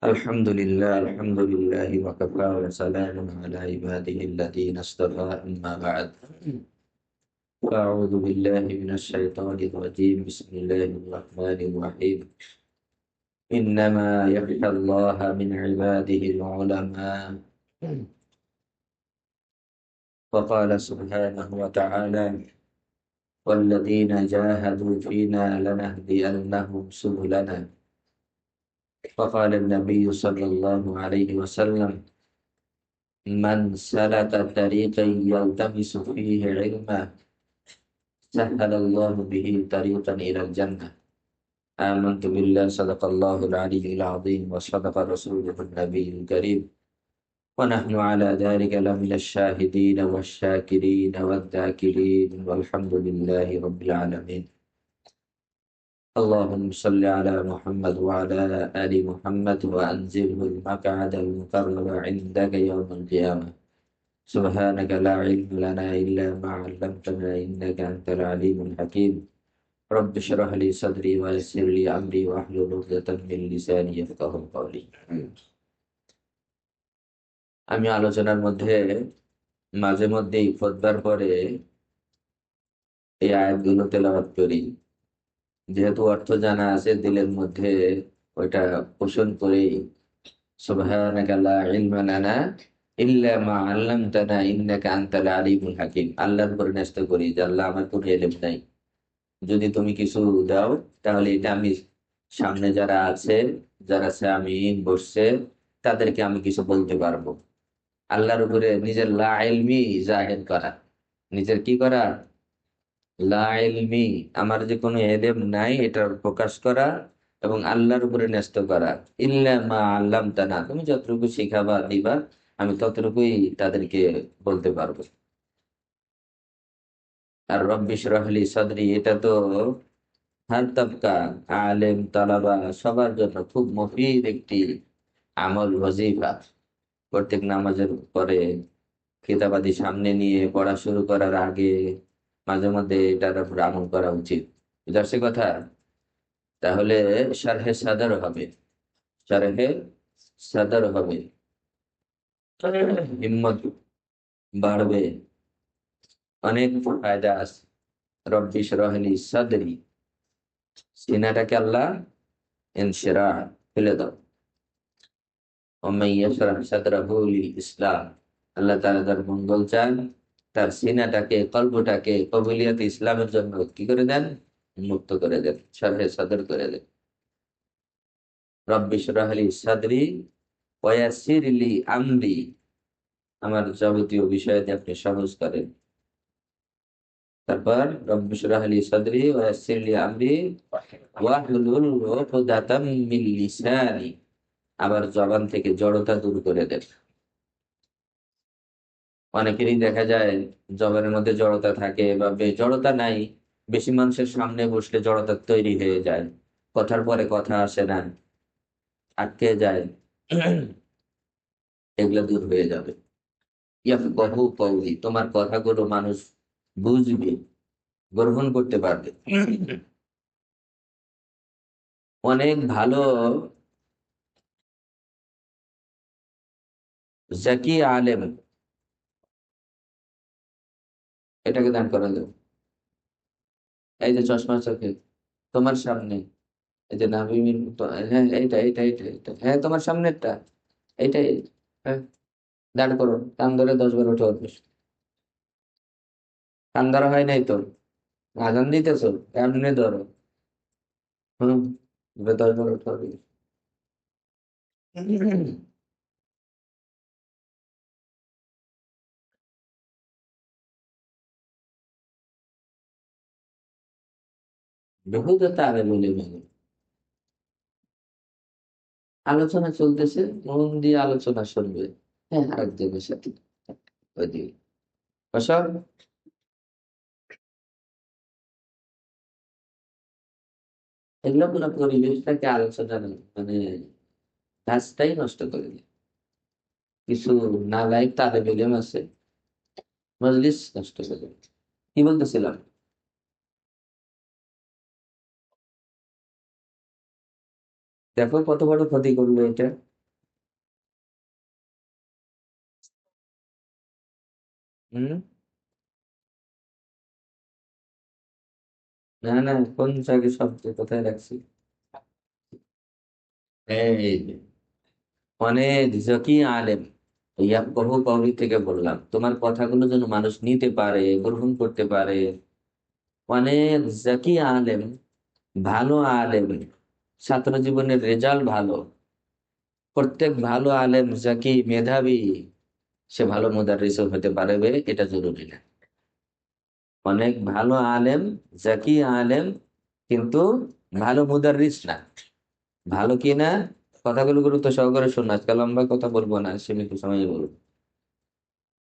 الحمد لله وكفى وسلام على عباده الذين اصطفى أما بعد فأعوذ بالله من الشيطان الرجيم بسم الله الرحمن الرحيم إنما يخشى الله من عباده العلماء وقال سبحانه وتعالى والذين جاهدوا فينا لنهدينهم سبلنا وقال النبي صلى الله عليه وسلم من سلك طريقا يلتمس فيه علما سهل الله به طريقا إلى الجنة آمنت بالله صدق الله العلي العظيم وصدق رسوله النبي الكريم ونحن على ذلك لمن الشاهدين والشاكرين والذاكرين والحمد لله رب العالمين اللهم صل على محمد وعلى آل محمد وأنزله المقعد المقرب عندك يوم القيامة سبحانك لا علم لنا إلا ما علمتنا إنك أنت العليم الحكيم رب اشرح لي صدري ويسر لي أمري واحلل عقدة من لساني يفقهوا قولي আমি আলোচনার মধ্যে মাঝে মধ্যেই খুতবার পরে এই আয়াতগুলো তেলাওয়াত করি যেহেতু অর্থ জানা আছে দিলের মধ্যে ওইটা পোষণ করেই সুবহানাকা লা ইলমা লানা ইল্লা মা আল্লামতানা ইন্নাকা আনতাল আলিমুল হাকিম আল্লাহর উপর ন্যস্ত করি যে আল্লাহ আমার কোনো ইলম নাই যদি তুমি কিছু দাও তাহলে এটা আমি সামনে যারা আছে যারা সামিন বসছে তাদেরকে আমি কিছু বলতে পারবো আল্লাহর উপরে নিজের লা ইলমি জাহির করা নিজের কি করা লা ইলমি আমার যে কোনো ইলম নাই এটা প্রকাশ করা এবং আল্লাহর উপরে ন্যস্ত করা ইল্লা মা আল্লামতানা তুমি যতটুকু শিখাবা দিবা আমি ততটুকুই তাদেরকে বলতে পারবো আর রব্বি ইশরাহ লি সাদরি এটা তো হার তাবকা আলেম তালাবা সবার জন্য খুব মফিদ একটি আমল ওয়াজিফা প্রত্যেক নামাজের পরে কিতাবাদি সামনে নিয়ে পড়া শুরু করার আগে মাঝে মধ্যে এটার উপর আমল করা উচিত বুঝাচ্ছে কথা তাহলে শারহে সাদর হবে শারহে সাদর হবে হিম্মত বাড়বে অনেক ফায়দা আছে রব্বি ইশরাহ লি সাদরি সিনাটাকে আল্লাহ ইনশিরাহ ফেলে দাও ওমান ইয়াশরাহ সাদরাহু লিল ইসলাম আল্লাহ তাআলা যার মঙ্গল চান তার সিনাটাকে কলবটাকে কবুলিয়ত ইসলামের জন্য কি করে দেন মুক্ত করে দেন শারহে সাদর করে দেন রব্বি ইশরাহ লি সাদরি ওয়া ইয়াসসির লি আমরি আমার যাবতীয় বিষয়াদি আপনি সহজ করেন তারপর রব্বি ইশরাহ লি সাদরি ওয়া ইয়াসসির লি আমরি ওয়াহলুল উকদাতাম মিন লিসানি আবার জবান থেকে জড়তা দূর করে দেন অনেকেরই দেখা যায় জবানের মধ্যে জড়তা থাকে বা জড়তা নাই বেশি মানুষের সামনে বসলে জড়তা তৈরি হয়ে যায় কথার পরে কথা আসে না আটকে যায় এগুলো দূর হয়ে যাবে ইয়াফকাহু কওলি তোমার কথাগুলো মানুষ বুঝবে গ্রহণ করতে পারবে অনেক ভালো জাকি আলেম এটাকে দান করে দেব এই যে চশমা চোখে তোমার সামনে এই যে নাবিমির হ্যাঁ এইটা এইটা এইটা এইটা হ্যাঁ তোমার সামনেরটা এইটাই হ্যাঁ দাঁড় করো কান ধরে 10 বার উঠে উঠবে কান ধরা হয় নাই তো আজান দিতেছো এমনি ধরো হম 10 বার উঠে উঠবে বহুত তারে বলে মানে আলোচনা চলতেছে মন দিয়ে আলোচনা শুনবে হ্যাঁ আরেকজনের সাথে ওইদিকে বসো এগুলো পুরো পরিবেশটাকে আলোচনা মানে কাজটাই নষ্ট করে দেয় কিছু নালায়ক তালেব ইলম আছে মজলিস নষ্ট করে দেয় কি বলতেছিলাম দেখো কত বড় ক্ষতি করলো এটা হম। না না, কোন জায়গায় শব্দ কোথায় রাখছি? এই যে, অনেক জকি আলেম, বহু কওমি থেকে বললাম, তোমার কথাগুলো যেন মানুষ নিতে পারে, গ্রহণ করতে পারে। অনেক জাকি আলেম, ভালো আলেম, ছাত্র জীবনের রেজাল্ট ভালো। প্রত্যেক ভালো আলেম জাকি মেধাবী, সে ভালো মুদাররিসও হতে পারবে, এটা জরুরি না। অনেক ভালো আলেম, জাকি আলেম, কিন্তু ভালো মুদাররিস না। ভালো কি না, কথাগুলো গুরুত্ব সহকারে শোনো, আজকাল লম্বা কথা বলবো না, সীমিত সময় বলবো।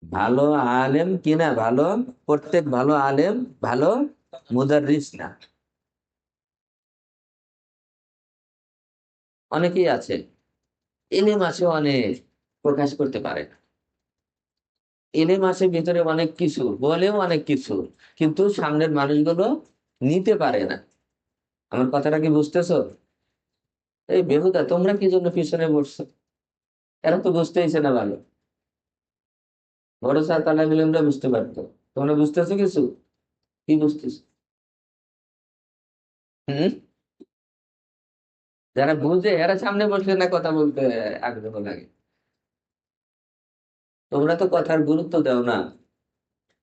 ভালো আলেম কিনা ভালো, প্রত্যেক ভালো আলেম ভালো মুদাররিস না। অনেকেই আছে, ইলম আছে অনেক, প্রকাশ করতে পারে না। ইলম আছে ভিতরে অনেক কিছু, বলেও অনেক কিছু, কিন্তু সামনের মানুষগুলো নিতে পারে না। আমার কথাটা কি বুঝতেছো? এই বেহুদা, তোমরা কি জন্য পিছনে বসছো? এরা তো বুঝতেইছে না ভালো। বড় স্যার তালা ইলমটা বুঝতে পারতো। তোমরা বুঝতেছো কিছু? কি বুঝতেছো? হম। যারা বুঝে এরা সামনে বসলে না কথা বলতে আগ্রহ লাগে। তোমরা তো কথার গুরুত্ব দাও না।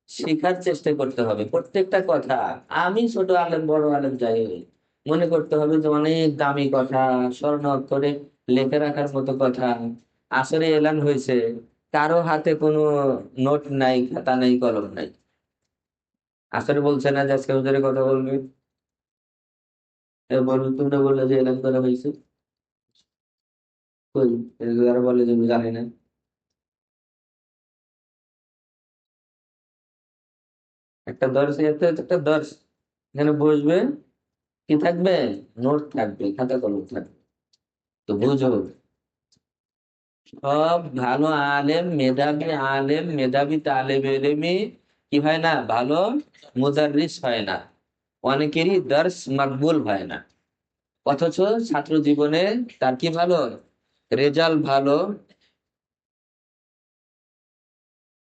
শেখার চেষ্টা করতে হবে প্রত্যেকটা কথা। আমি ছোট আলেম বড় আলেম যাই হই, মনে করতে হবে যে অনেক দামি কথা, স্বর্ণ অক্ষরে লেখে রাখার মতো কথা। আসরে এলান হয়েছে, কারো হাতে কোনো নোট নাই, খাতা নাই, কলম নাই। আসরে বলছে না যে আজকে হুজুরে কথা বলবে? তোমরা বললে যে এলান করা হয়েছে। কই? যারা বলে যে আমি জানি না। একটা দর্শ, একটা দর্শ, এখানে বসবে, কি থাকবে? নোট থাকবে, খাতা কলম থাকবে। তো বুঝো, সব ভালো আলেম, মেধাবী আলেম, মেধাবী তালেবে ইলমি কি হয় না, ভালো মুদাররিস হয় না। অনেকেরই দর্স মাকবুল হয় না। অথচ ছাত্র জীবনে তার কি ভালো, রেজাল্ট ভালো,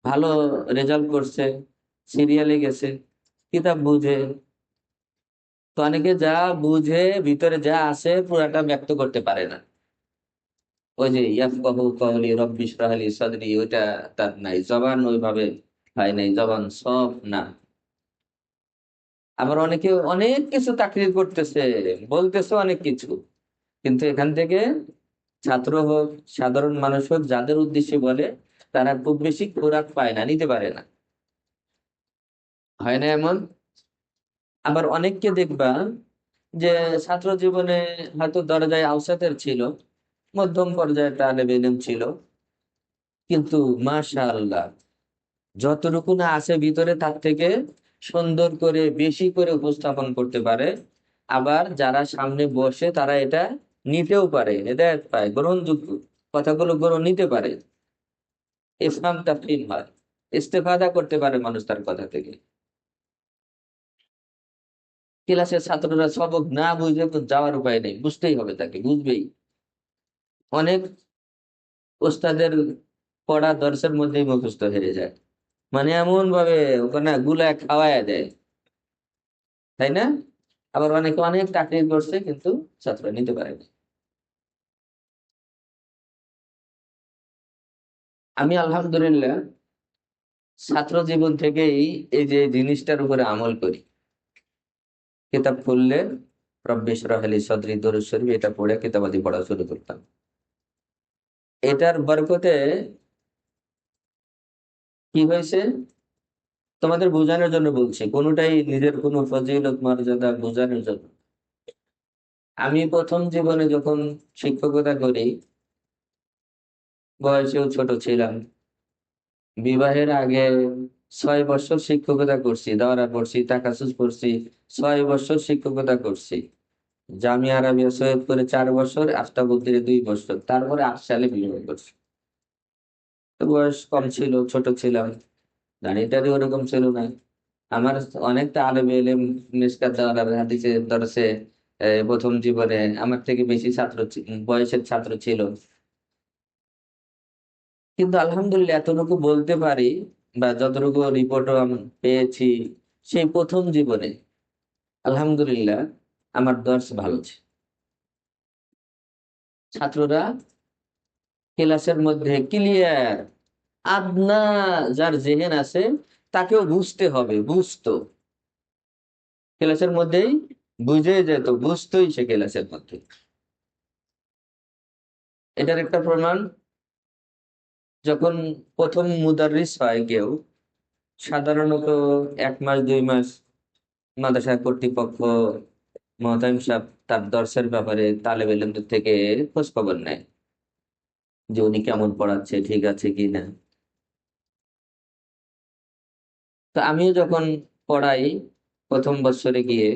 ভালো রেজাল্ট করছে, সিরিয়ালে গেছে, কিতাব বুঝে। তো অনেকে যা বুঝে, ভিতরে যা আছে পুরাটা ব্যক্ত করতে পারে না। ওই যে ইয়াফকাহু কওলি রব্বি ইশরাহ লি সাদরি, ওইটা তার নাই, জবান ওইভাবে হয় নাই, জবান সব না। আবার অনেকে অনেক কিছু তাকরির করতেছে, বলতেছে অনেক কিছু, কিন্তু এখান থেকে ছাত্র হোক, সাধারণ মানুষ হোক, যাদের উদ্দেশ্যে বলে, তারা খুব বেশি খোরাক পায় না, নিতে পারে না। হয় না এমন? আবার অনেককে দেখবা যে ছাত্র জীবনে হয়তো দরজায় আওসাতের ছিল, মধ্যম পর্যায়ে তালেবে ইলম ছিল, কিন্তু মাশাআল্লাহ যতটুকু না আছে ভিতরে তার থেকে সুন্দর করে, বেশি করে উপস্থাপন করতে পারে। আবার যারা সামনে বসে তারা এটা নিতেও পারে, হেদায়েত পায়, গ্রহণযোগ্য কথাগুলো গ্রহণ নিতে পারে, ইফহাম তাফহিম হয়, ইস্তেফাদা করতে পারে মানুষ তার কথা থেকে। ক্লাসের ছাত্ররা সবক না বুঝলে তো যাওয়ার উপায় নেই, বুঝতেই হবে, তাকে বুঝবেই। অনেক ওস্তাদের পড়া দর্শের মধ্যেই মুখস্থ হেরে যায়, মানে এমন ভাবে ওখানে গুলা খাওয়ায় দেয়, তাই না? আবার অনেকে অনেক চাকরি করছে, কিন্তু ছাত্র নিতে পারেনি। আমি আলহামদুলিল্লাহ ছাত্র জীবন থেকেই এই যে জিনিসটার উপরে আমল করি। কিতাব খুললে রব্বি ইশরাহ লি সদরি দরুদ শরীফ এটা পড়ে কিতাবাদি পড়া শুরু করতাম। এটার বরকতে কি হয়েছে, তোমাদের বোঝানোর জন্য বলছি, কোনোটাই নিজের কোনো ফজিলত মর্যাদা বোঝানোর জন্য। আমি প্রথম জীবনে যখন শিক্ষকতা করি, বয়সেও ছোট ছিলাম। বিবাহের আগে 6 বছর শিক্ষকতা করছি, দাওরা পড়ছি, তাকাসুস পড়ছি, 6 বছর শিক্ষকতা করছি। জামিয়া আরবিয়া সৈয়দপুরে 4 বছর, আফতাবুদ্দিনে 2 বছর, তারপরে 8 সালে বিবাহ করছি। তো বয়স কম ছিল, ছোট ছিলাম, দাঁড়িয়ে ওরকম ছিল না। আমার অনেকটা আলেম এলেম, মিসকাত দাওরার হাদিসে দরসে প্রথম জীবনে আমার থেকে বেশি বয়সের ছাত্র ছিল। কিন্তু আলহামদুলিল্লাহ এতটুকু বলতে পারি বা যতটুকু রিপোর্টও আমি পেয়েছি, সেই প্রথম জীবনে আলহামদুলিল্লাহ আমার দর্স ভালো ছিল। ছাত্ররা ক্লাসের মধ্যে ক্লিয়ার, আদনা যার জেহেন আছে তাকেও বুঝতে হবে, বুঝতো ক্লাসের মধ্যেই, বুঝে যেত, বুঝতোই সে ক্লাসের মধ্যে। এটার একটা প্রমাণ, যখন প্রথম মুদাররিস হয় কেউ, সাধারণত 1 মাস 2 মাস মাদ্রাসা কর্তৃপক্ষ, মোহতামিম সাহেব তার দর্শের ব্যাপারে তালেব ইলমদের থেকে খোঁজ খবর নেয় যে উনি কেমন পড়াচ্ছে, ঠিক আছে কি না। তো আমিও যখন পড়াই, প্রথম বছরে গিয়ে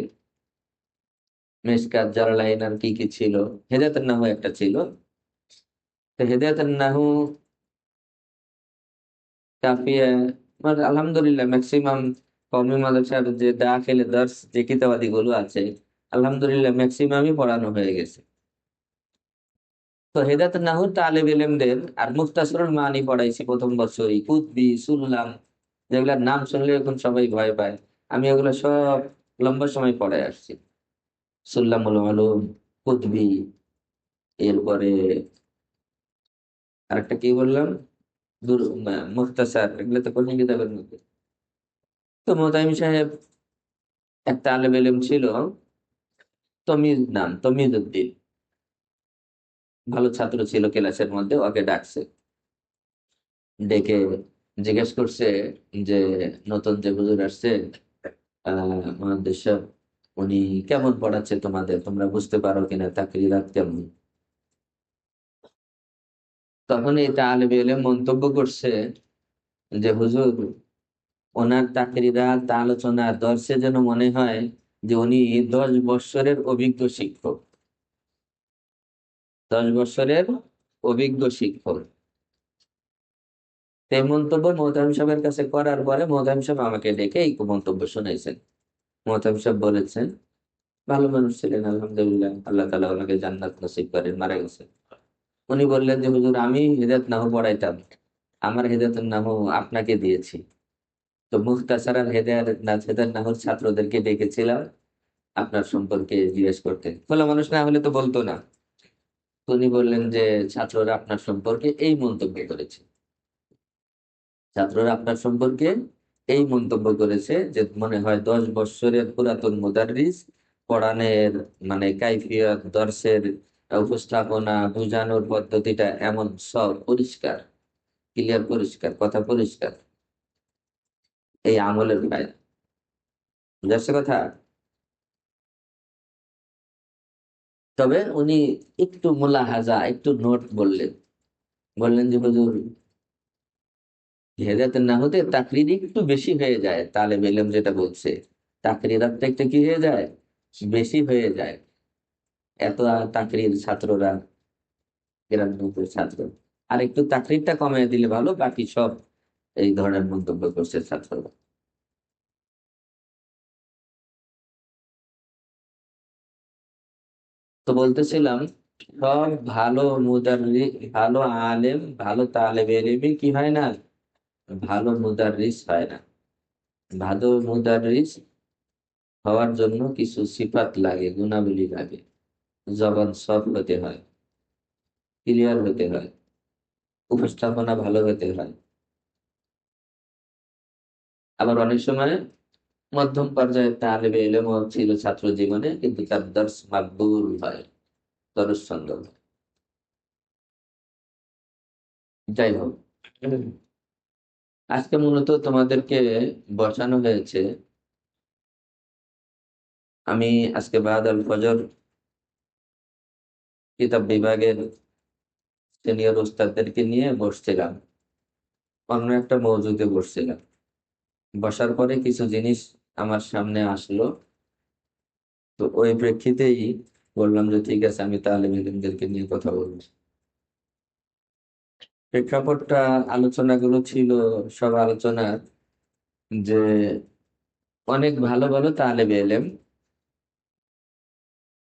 মেশকাত জালালাইন আর কি কি ছিল, হেদায়েতুন নাহু একটা ছিল। তো হেদায়েতুন নাহু, কাফিয়া, মানে আলহামদুলিল্লাহ ম্যাক্সিমাম কওমি মাদ্রাসার যে দাখিলে দর্স যে কিতাবাদি গুলো আছে, আলহামদুলিল্লাহ ম্যাক্সিমামই পড়ানো হয়ে গেছে। তো হেদায়েতুন নাহু তালিব ইলমদের আর মুখতাসরুল মানি পড়াইছি প্রথম বছরই, কুতবি সুল্লাম, যেগুলার নাম শুনলে এখন সবাই ভয় পায়, আমি ওগুলো সব লম্বা সময় পড়ায় আসছি। সুল্লামুল উলুম, কুতবি, এরপরে আরেকটা কি বললাম, মুখতাসার, এগুলো তো কোন কিতাবের মধ্যে। তো মোতাইম সাহেব, একটা আলেম ইলম ছিল, তমিজ নাম, তমিজ উদ্দিন, ভালো ছাত্র ছিল ক্লাসের মধ্যে। ওকে ডাকছে, ডেকে জিজ্ঞেস করছে যে নতুন যে হুজুর আসছে, আমাদের সব, উনি কেমন পড়াচ্ছে তোমাদের, তোমরা বুঝতে পারো কিনা, তাকরিরাত কেমন। তখন এই তালেব ইলম মন্তব্য করছে যে হুজুর, ওনার তাকরিরাত, আলোচনা, দর্শে যেন মনে হয় যে উনি 10 বৎসরের অভিজ্ঞ শিক্ষক, 10 বৎসরের অভিজ্ঞ শিক্ষক। এই মন্তব্য মোহতামিম সাহেবের কাছে করার পরে মোহতামিম সাহেব আমাকে ডেকে এই মন্তব্য শুনাইছেন। মোহতামিম সাহেব বলেছেন, ভালো মানুষ ছিলেন আলহামদুলিল্লাহ, আল্লাহ তাআলা ওনাকে জান্নাত নসিব করেন, মারা গেছেন। উনি বললেন যে হুজুর, আমি হেদায়েত নাহু পড়াইতাম, আমার হেদায়েতুন নাহু আপনাকে দিয়েছি। তো মুখতাসার আর হেদায়েত নাহুর ছাত্রদেরকে ডেকেছিলাম আপনার সম্পর্কে জিজ্ঞেস করতে, খোলা মানুষ না হলে তো বলতো না। তো উনি বললেন যে ছাত্ররা আপনার সম্পর্কে এই মন্তব্য করেছে, ছাত্ররা আপনার সম্পর্কে এই মন্তব্য করেছে যে মনে হয় 10 বৎসরের পুরাতন মুদাররিস, পড়ানের মানে কাইফিয়ত, দর্শের উপস্থাপনা, বুঝানোর পদ্ধতিটা এমন সব পরিষ্কার, ক্লিয়ার, পরিষ্কার, কথা পরিষ্কার, এই আমলের ফায়দা। বুঝাচ্ছে কথা। তবে উনি একটু মুলাহাজা, একটু নোট বললেন, বললেন যে হুজুর, হেদায়েতুন নাহুতে তাকরির একটু বেশি হয়ে যায়, তালেব ইলম যেটা বলছে, তাকরিরাতটা একটু কি হয়ে যায়, বেশি হয়ে যায়। এত তাকরির ছাত্ররা, গ্রামের ছাত্র, আর একটু তাকরিরটা কমিয়ে দিলে ভালো, বাকি সব এই ধরনের মন্তব্য করছে ছাত্ররা। তো বলতেছিলাম, সব ভালো ভালো আলেম, ভালো তালেব ইলমই কি হয় না, ভালো মুদাররিস হয় না। ভালো মুদাররিস হওয়ার জন্য কিছু সিফাত লাগে, গুণাবলী লাগে। জবান সফট হতে হয়, ক্লিয়ার হতে হয়, উপস্থাপনা ভালো হতে হয়। আবার অনেক সময় মধ্যম পর্যায়ের তালেবে ইলমও ছিল ছাত্র জীবনে, কিন্তু তার দর্স মাকবুল হয়, দরস সুন্দর হয়। যাই হোক, আজকে মূলত তোমাদেরকে বসানো হয়েছে, আমি আজকে বাদ আল ফজর কিতাব বিভাগের সিনিয়র ওস্তাদদেরকে নিয়ে বসছিলাম, অন্য একটা মওজুদে বসছিলাম। বসার পরে কিছু জিনিস আমার সামনে আসলো, তো ওই প্রেক্ষিতেই বললাম যে ঠিক আছে, আমি তালিম ইলমদেরকে নিয়ে কথা বলবো। প্রেক্ষাপটটা, আলোচনাগুলো ছিল, সব আলোচনা যে অনেক ভালো ভালো তালেবে ইলম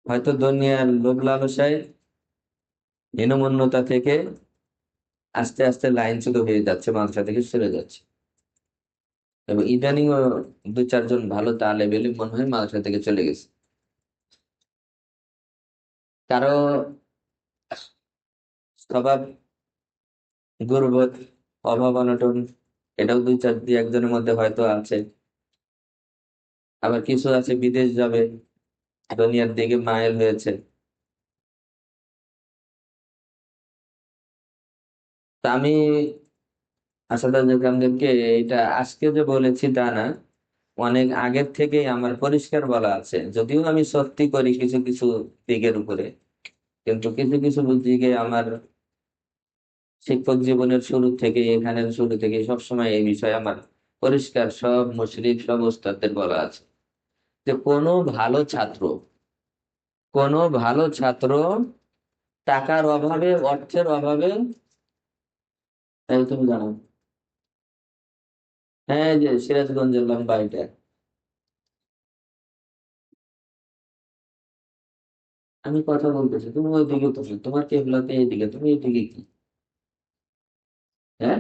হয়তো দুনিয়ার লোভ লালসায়, হীনমন্যতা থেকে আস্তে আস্তে লাইনচ্যুত হয়ে যাচ্ছে, মাদ্রাসা থেকে সরে যাচ্ছে। এবং ইদানিং দু চারজন ভালো তালেব ইলম মনে হয় মাদ্রাসা থেকে চলে গেছে। কারো স্বভাব গুরুবত, অভাব অনটন, এটাও দুই একজনের মধ্যে হয়তো আছে। আবার কিছু আছে বিদেশ যাবে, দুনিয়ার দিকে মাইল হয়েছে। তা আমি আসাদুজ্জামানদেরকে এটা আজকে যে বলেছি তা না, অনেক আগের থেকেই আমার পরিষ্কার বলা আছে। যদিও আমি সত্যি করি কিছু কিছু দিকের উপরে, কিন্তু কিছু কিছু দিকে আমার শিক্ষক জীবনের শুরু থেকে, এখানের শুরু থেকে সবসময় এই বিষয়ে আমার পরিষ্কার সব মুশরিক সব ওস্তাদদের বলা আছে যে কোনো ভালো ছাত্র টাকার অভাবে, অর্থের অভাবে। এই তুমি জানো, হ্যাঁ, এই যে সিরাজগঞ্জের লম্বা এটা। আমি কথা বলতেছি, তুমি ওইদিকে, তোমার কেবলাতে এইদিকে, তুমি এইদিকে কি? হ্যাঁ,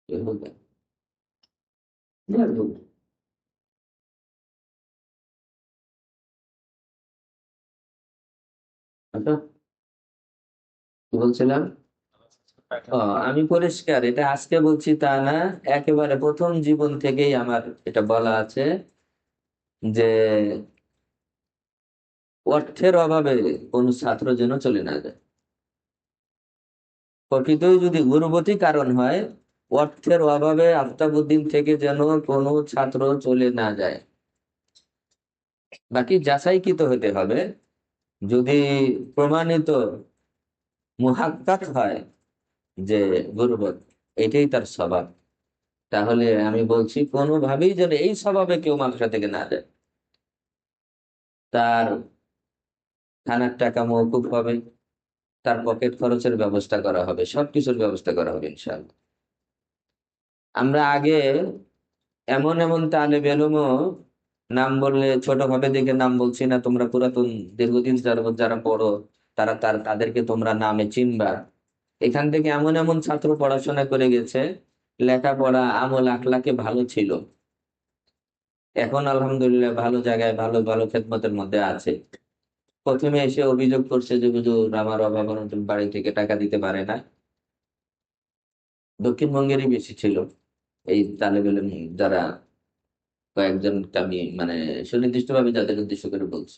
এ বলতে, আচ্ছা, কি বলছিলাম? ও, আমি পরিষ্কার এটা আজকে বলছি তা না, একেবারে প্রথম জীবন থেকেই আমার এটা বলা আছে যে অর্থের অভাবে কোন ছাত্র যেন চলে না যায়। প্রকৃতই যদি গুরুবতী কারণ হয়, অর্থের অভাবে আফতাবুদ্দিন থেকে যেন কোনো ছাত্র চলে না যায়। বাকি যাচাইকৃত হতে হবে। যদি প্রমাণিত মুহাক্কাক হয় যে গুরুবত, এটাই তার স্বভাব, তাহলে আমি বলছি কোনোভাবেই যেন এই স্বভাবে কেউ মাদ্রাসা থেকে না যায়। তার খানার টাকা মওকুফ হবে, তার পকেট খরচের ব্যবস্থা করা হবে, সবকিছুর ব্যবস্থা করা হবে ইনশাআল্লাহ। আমরা আগে এমন এমন তালেব এলমও, নাম বললে ছোট ভাবে দেখে নাম বলছি না, তোমরা পুরাতন দীর্ঘদিন যাবত যারা পড়ো, তাদেরকে তোমরা নামে চিনবা। এখান থেকে এমন এমন ছাত্র পড়াশোনা করে গেছে, লেখাপড়া আমল আখলাকে ভালো ছিল, এখন আলহামদুলিল্লাহ ভালো জায়গায় ভালো ভালো খেদমতের মধ্যে আছে। প্রথমে এসে অভিযোগ করছে যে হুজুর আমার অভাব অনটন, বাড়ি থেকে টাকা দিতে পারে না। দক্ষিণবঙ্গেরই বেশি ছিল এই তালেব ইলম যারা, কয়েকজনকে আমি মানে সুনির্দিষ্ট ভাবে যাদের উদ্দেশ্য করে বলছি।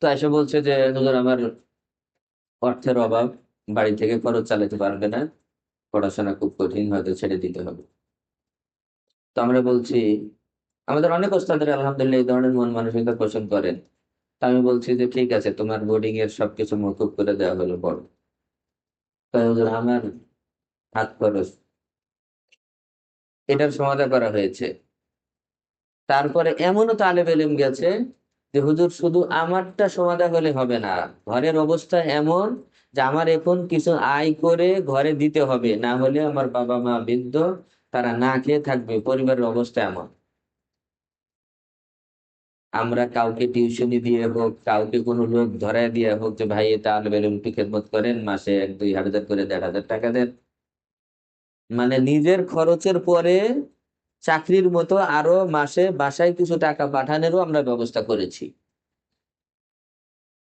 তো এসে বলছে যে হুজুর আমার অর্থের অভাব, বাড়ি থেকে খরচ চালাতে পারবে না, পড়াশোনা খুব কঠিন, হয়তো ছেড়ে দিতে হবে। তো আমরা বলছি, আমাদের অনেক ওস্তাদের আলহামদুলিল্লাহ এই ধরনের মন মানসিকতা পোষণ করেন। তা আমি বলছি যে ঠিক আছে, তোমার বোর্ডিং এর সবকিছু মকুব করে দেওয়া হলো, বড় হুজুর আমার হাত খরচ, এটার সমাধান করা হয়েছে। তারপরে এমনও তালেব ইলম গেছে যে হুজুর শুধু আমারটা সমাধা হলে হবে না, ঘরের অবস্থা এমন যে আমার এখন কিছু আয় করে ঘরে দিতে হবে, না হলে আমার বাবা মা বৃদ্ধ, তারা না খেয়ে থাকবে, পরিবারের অবস্থা এমন। আমরা কাউকে টিউশনি দিয়ে হোক, কাউকে কোনো লোক ধরায় দিয়ে হোক যে ভাই এটা তালেব ইলম একটু খেদমত করেন, মাসে 1-2 হাজার করে 1,500 টাকা দেন, মানে নিজের খরচের পরে চাকরির মতো আরো মাসে বাসায় কিছু টাকা পাঠানোরও আমরা ব্যবস্থা করেছি।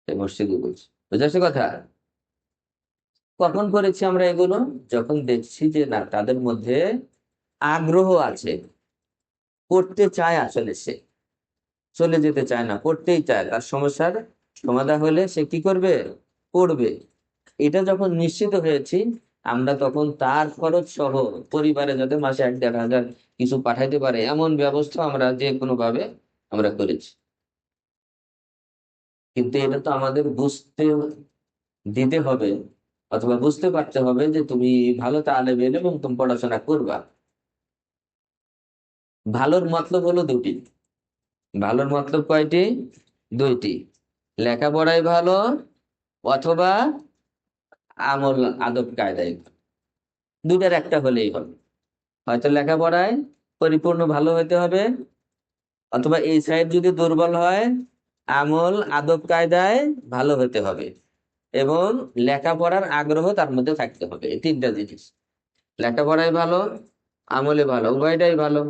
এই মসজিদে বলছি, বুঝতে পারছি কথা? কখন করেছি আমরা এগুলো? যখন দেখছি যে না, তাদের মধ্যে আগ্রহ আছে, পড়তে চায়, আসলে সে চলে যেতে চায় না, পড়তেই চায়, তার সমস্যার সমাধান হলে সে কি করবে? পড়বে। এটা যখন নিশ্চিত হয়েছি, আমরা তখন তার খরচ সহ পরিবারে যাতে মাসে 1-1.5 হাজার কিছু পাঠাইতে পারে এমন ব্যবস্থা আমরা যে কোনো ভাবে আমরা করেছি। কিন্তু এটা তো আমাদের বুঝতে দিতে হবে, অথবা বুঝতে পারতে হবে যে তুমি ভালো তালেব ইলম এবং তুমি পড়াশোনা করবা। ভালোর মতলব হলো দুটি। ভালোর মতলব কয়টি? দুইটি। লেখাপড়ায় ভালো, অথবা আমল আদব কায়দায় ভালো। দুইটার একটা হলেই হবে। হয়তো লেখাপড়ায় পরিপূর্ণ ভালো হতে হবে, অথবা এই সাইড যদি দুর্বল হয়, আমল আদব কায়দায় ভালো হতে হবে, এবং লেখাপড়ার আগ্রহ তার মধ্যে থাকতে হবে। এই তিনটা জিনিস। লেখাপড়ায় ভালো, আমলে ভালো, উভয়টাই ভালো,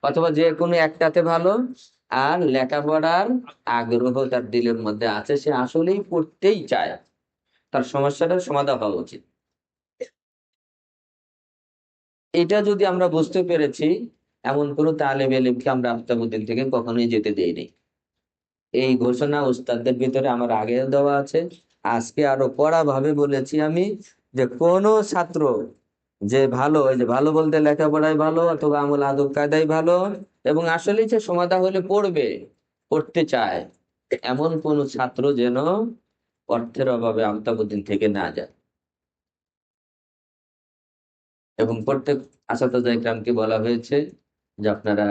অথবা যে কোনো একটাতে ভালো। আর লেখাপড়ার আগ্রহ তার দিলের মধ্যে আছে, সে আসলেই পড়তেই চায়, তার সমস্যাটার সমাধান হওয়া উচিত। এটা যদি আমরা বুঝতে পেরেছি, এমন কোনো তালেব ইলমকে আমরা আফতাবুদ্দিন থেকে কখনোই যেতে দেইনি। এই ঘোষণা উস্তাদদের ভিতরে আমার আগে দেওয়া আছে, আজকে আরো কড়া ভাবে বলেছি আমি, যে কোন ছাত্র যে ভালো, এই যে ভালো বলতে লেখাপড়ায় ভালো অথবা আমল আদব কায়দায় ভালো, এবং আসলে সে সমাধা হলে পড়বে, পড়তে চায়, এমন কোন ছাত্র যেন অর্থের অভাবে আফতাবুদ্দিন থেকে না যায়। এবং প্রত্যেক আসাদুজ্জাহ ইকরামকে বলা হয়েছে যে আপনারা,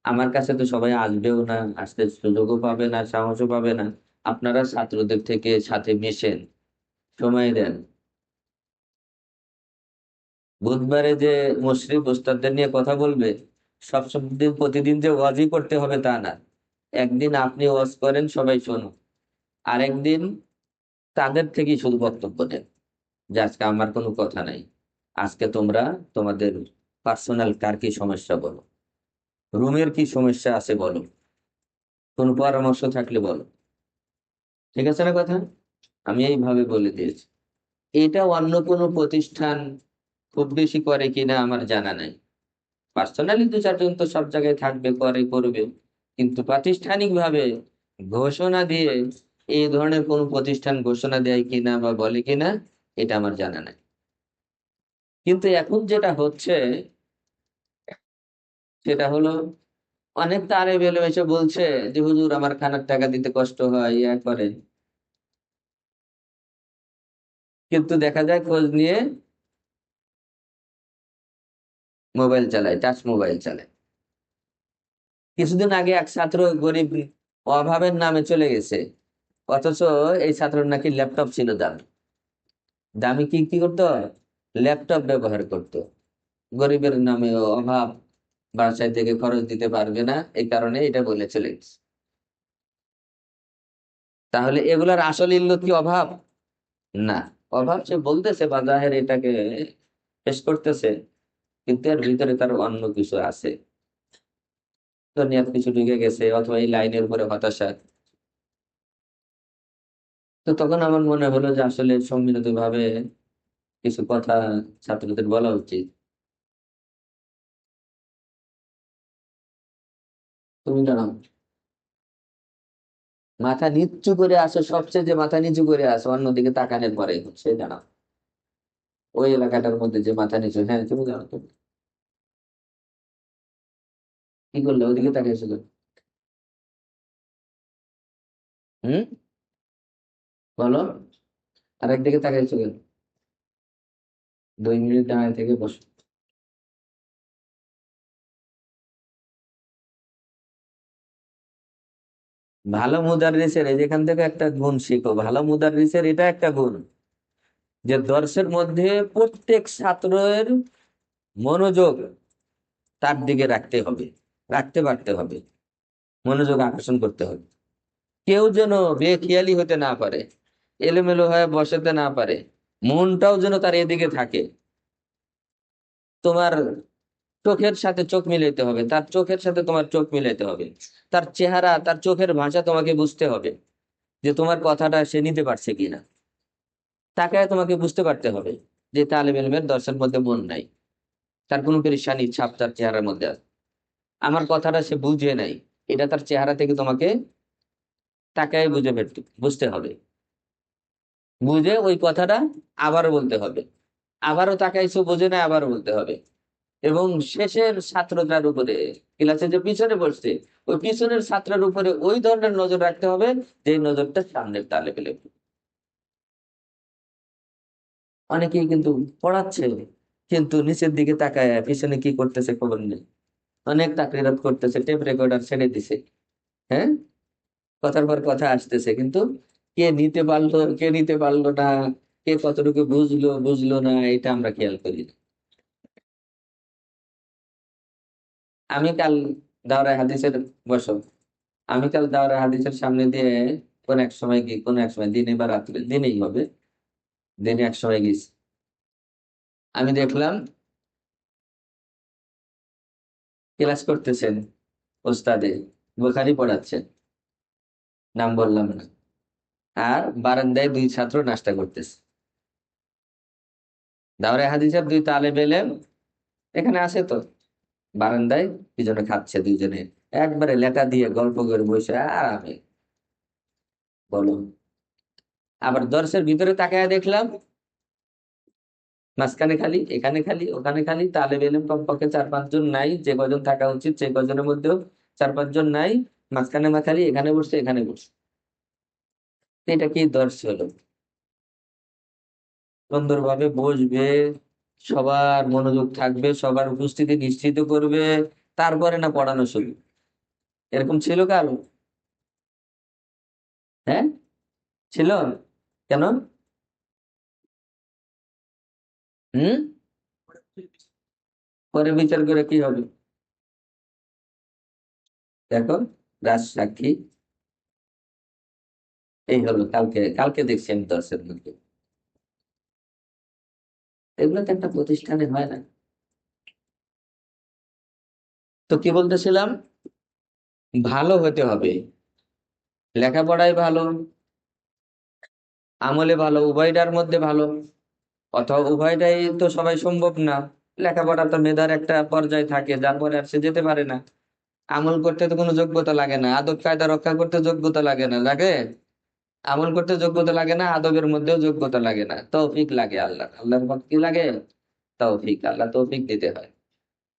আমার কাছে তো সবাই আসবেও না, আসতে সুযোগও পাবে না, সাহসও পাবে না, আপনারা ছাত্রদের থেকে সাথে মিশেন, সময় দেন। বুধবারে যে মুশরিফ ওস্তাদদের নিয়ে কথা বলবে, সব সব দিন প্রতিদিন যে ওয়াজই করতে হবে তা না। একদিন আপনি ওয়াজ করেন, সবাই শোনো, আরেকদিন তাদের থেকেই শুধু বক্তব্য দেন, যে আজকে আমার কোনো কথা নাই, আজকে তোমরা তোমাদের পার্সোনাল কার কি সমস্যা বলো, রুমের কি সমস্যা আছে বলো, কোনো পরামর্শ থাকলে বলো। ঠিক আছে না কথা? আমি এইভাবে বলে দিয়েছি। এটা অন্য কোনো প্রতিষ্ঠান খুব বেশি করে কিনা আমার জানা নাই। পার্সোনালি দু চারজন তো সব জায়গায় থাকবে, করে, করবে, কিন্তু প্রাতিষ্ঠানিক ভাবে ঘোষণা দিয়ে এই ধরনের কোন প্রতিষ্ঠান ঘোষণা দেয় কিনা বা বলে কিনা, এটা আমার জানা নাই। কিন্তু এখন যেটা হচ্ছে সেটা হলো, অনেক তারে বেলে এসে বলছে যে হুজুর আমার খানার টাকা দিতে কষ্ট হয়, ইয়া করে, কিন্তু দেখা যায় খোঁজ নিয়ে মোবাইল চালায়, টাচ মোবাইল চালায়। কিছুদিন আগে এক ছাত্র গরিব, অভাবের নামে চলে গেছে, অথচ এই ছাত্রের নাকি ল্যাপটপ ছিল দামি। দামি কি কি করতো? ল্যাপটপ ব্যবহার করতো। গরিবের নামে অভাব, বাসায় থেকে খরচ দিতে পারবে না, এই কারণে এটা বলে চলে গেছে। তাহলে এগুলার আসল ইল্লত কি অভাব? না। অভাব সে বলতেছে বাজাহের এটাকে পেশ করতেছে, কিন্তু এর ভিতরে তার অন্য কিছু আছে, দুনিয়ার কিছু ঢুকে গেছে, অথবা এই লাইনের উপরে হতাশা। তো তখন আমার মনে হলো যে আসলে সম্মিলিত ভাবে কিছু কথা ছাত্রদের বলা উচিত। তুমি জানাও, মাথা নিচু করে আসো, সবচেয়ে যে মাথা নিচু করে আসো অন্যদিকে তাকানোর পরে হচ্ছে, জানাও ওই এলাকাটার মধ্যে যে মাথা নিচু, হ্যাঁ তুমি জানো তো, কি করলে ওইদিকে তাকিয়েছিল? হুম, বলো, আরেকদিকে তাকিয়েছিল? 2 মিনিট দাঁড়ায় থেকে বসো। ভালো মুদাররিসের এই যেখান থেকে একটা গুণ শিখো, ভালো মুদাররিসের এটা একটা গুণ, যে দর্শের মধ্যে প্রত্যেক ছাত্রের মনোযোগ তার দিকে রাখতে হবে, রাখতে পারতে হবে, মনোযোগ আকর্ষণ করতে হবে। কেউ যেন বেখেয়ালি হতে না পারে, এলোমেলো হয়ে বসাতে না পারে, মনটাও যেন তার এদিকে থাকে। তোমার চোখের সাথে চোখ মিলাইতে হবে, তার চোখের সাথে তোমার চোখ মিলাইতে হবে, তার চেহারা, তার চোখের ভাষা তোমাকে বুঝতে হবে, যে তোমার কথাটা সে নিতে পারছে কিনা। তাকে তোমাকে বুঝতে পারতে হবে যে তালেব ইলমের দর্শনের মধ্যে মন নাই, তার কোনো পেরেশানি ছাপ তার চেহারার মধ্যে আছে, আমার কথাটা সে বুঝে নাই, এটা তার চেহারা থেকে তোমাকে তাকায় বুঝতে হবে। বুঝে ওই কথাটা আবারও বলতে হবে, আবারও তাকাইছো, বোঝে না, আবারও বলতে হবে। এবং শেষের ছাত্রটার উপরে, ক্লাসে যে পিছনে বসছে, ওই পিছনের ছাত্রের উপরে ওই ধরনের নজর রাখতে হবে, যে নজরটা সামনের তালে পেলে। অনেকেই কিন্তু পড়াচ্ছে, কিন্তু নিচের দিকে তাকায় পিছনে কি করতেছে খবর নেই, অনেক তাকরিরাত করতেছে, টেপ রেকর্ডার ছেড়ে দিছে, হ্যাঁ, কথার পর কথা আসতেছে, কিন্তু কে নিতে পারলো, কে নিতে পারলো না, কে কতটুকু বুঝলো বুঝলো না, এটা আমরা খেয়াল করি না। আমি কাল দাওরায়ে হাদিসের, বসো, আমি কাল দাওরায়ে হাদিসের সামনে দিয়ে কোন এক সময় গিয়ে, কোন এক সময় দিনে বা রাত্রে, দিনেই হবে, দিনে এক সময় গেছি। আমি দেখলাম ক্লাস করতেছেন, ওস্তাদে বুখারী পড়াচ্ছেন, নাম বললাম না। আর বারান্দায় দুই ছাত্র নাস্তা করতেছে। দাওরায়ে হাদিসের দুই তালেব ইলম এখানে আছে তো, বারান্দায় দুজনে খাচ্ছে, দুইজনে একবারে লেটা দিয়ে গল্প করে বসে আরামে। বলো। আবার দর্শের ভিতরে তাকায় দেখলাম মাঝখানে খালি, এখানে খালি, ওখানে খালি, তালেব ইলম কমপক্ষে 4-5 জন নাই, যে কজন থাকা উচিত সেই কজনের মধ্যেও 4-5 জন নাই। মাঝখানে মা খালি, এখানে বসছে, এখানে বসছে। তো এটা কি দর্শ হলো? সুন্দরভাবে বসবে, সবার মনোযোগ থাকবে, সবার উপস্থিতি নিশ্চিত করবে, তারপরে না পড়ানো শুরু। এরকম ছিল কারো? হ্যাঁ, ছিল। কেন? হুম। পরে বিচার করে কি হবে? দেখো, রাজ সাক্ষী। এই হলো কালকে, কালকে দেখছি আমি দর্শের মধ্যে। এগুলো তো একটা প্রতিষ্ঠানে হয় না। তো কি বলতেছিলাম? ভালো হতে হবে, লেখাপড়ায় ভালো, আমলে ভালো, উভয়টার মধ্যে ভালো। অথবা উভয়টাই তো সবাই সম্ভব না। লেখাপড়া তো মেধার একটা পর্যায়ে থাকে, যার পরে আর সে যেতে পারে না। আমল করতে তো কোনো যোগ্যতা লাগে না, আদব কায়দা রক্ষা করতে যোগ্যতা লাগে না, লাগে? আমল করতে যোগ্যতা লাগে না, আদবের মধ্যেও যোগ্যতা লাগে না, তৌফিক লাগে আল্লাহ, আল্লাহর পক্ষ কি লাগে? তৌফিক, আল্লাহ তৌফিক দিতে হয়।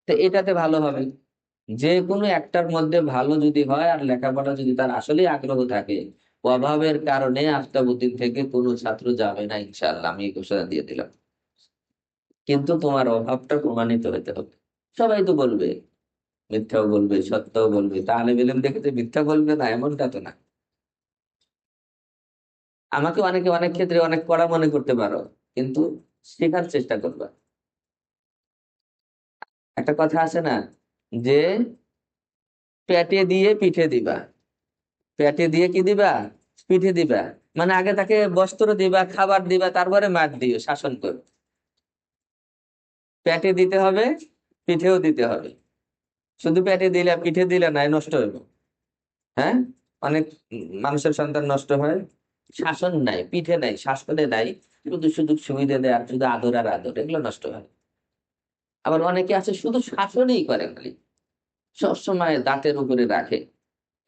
তো এটাতে ভালো হবে। যে কোনো একটার মধ্যে ভালো যদি হয়, আর লেখাপড়া যদি তার আসলে আগ্রহ থাকে, অভাবের কারণে আফতাবুদ্দিন থেকে কোনো ছাত্র যাবে না ইনশাআল্লাহ, আমি এই ঘোষণা দিয়ে দিলাম। কিন্তু তোমার অভাবটা প্রমাণিত হতে হবে। সবাই তো বলবে, মিথ্যাও বলবে, সত্যও বলবে, তাহলে বেলেম দেখে যে মিথ্যা বলবে না এমনটা তো না। আমাকে অনেকে অনেক ক্ষেত্রে অনেক কড়া মনে করতে পারো, কিন্তু শেখার চেষ্টা করবা। একটা কথা আছে না, যে পেটে দিয়ে পিঠে দিবা। পেটে দিয়ে কি দিবা? পিঠে দিবা। মানে আগে তাকে বস্ত্র দিবা, খাবার দিবা, তারপরে মার দিও, শাসন করো। পেটে দিতে হবে, পিঠেও দিতে হবে। শুধু পেটে দিলে, পিঠে দিলে নাই, নষ্ট হইব। হ্যাঁ, অনেক মানুষের সন্তান নষ্ট হয়। শাসন নাই, পিঠে নাই, শাসনে নাই, শুধু সুযোগ সুবিধা দেয় আর শুধু আদর আর আদর, এগুলো নষ্ট হয়। আবার অনেকে আছে শুধু শাসনই করে খালি, সবসময় দাঁতের উপরে রাখে,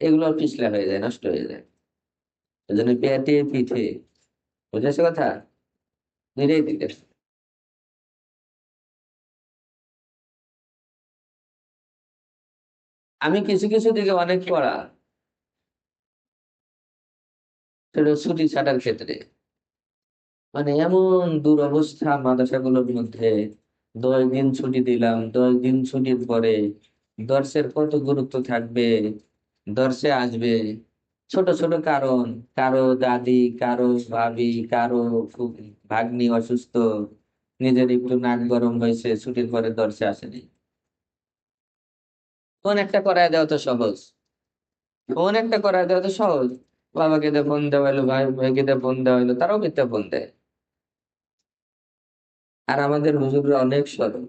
এগুলো পিছলা হয়ে যায়, নষ্ট হয়ে যায়। এই জন্য পেটে পিঠে, বুঝেছো কথা? দুইটাই দিতে। আমি কিছু কিছু দিকে অনেক পড়া, সেটা ছুটি ছাটার ক্ষেত্রে। মানে এমন দুরবস্থা মাদ্রাসাগুলোর মধ্যে, 10 দিন ছুটি দিলাম, 10 দিন ছুটির পরে দর্শের কত গুরুত্ব থাকবে, দর্শে আসবে ছোট ছোট কারণ, কারো দাদি, কারো ভাবি, কারো ভাগ্নি অসুস্থ, নিজের একটু নাক গরম হয়েছে, ছুটির পরে দর্শে আসেনি। ফোন একটা করায় দেওয়া তো সহজ, ফোন একটা করায় দেওয়া তো সহজ। বাবাকে দিয়ে ফোন দেওয়া হলো, ভাইকে দিয়ে ফোন দেওয়া হলো, তারাও মিথ্যা ফোন দেয়। আর আমাদের হুজুররা অনেক সরল,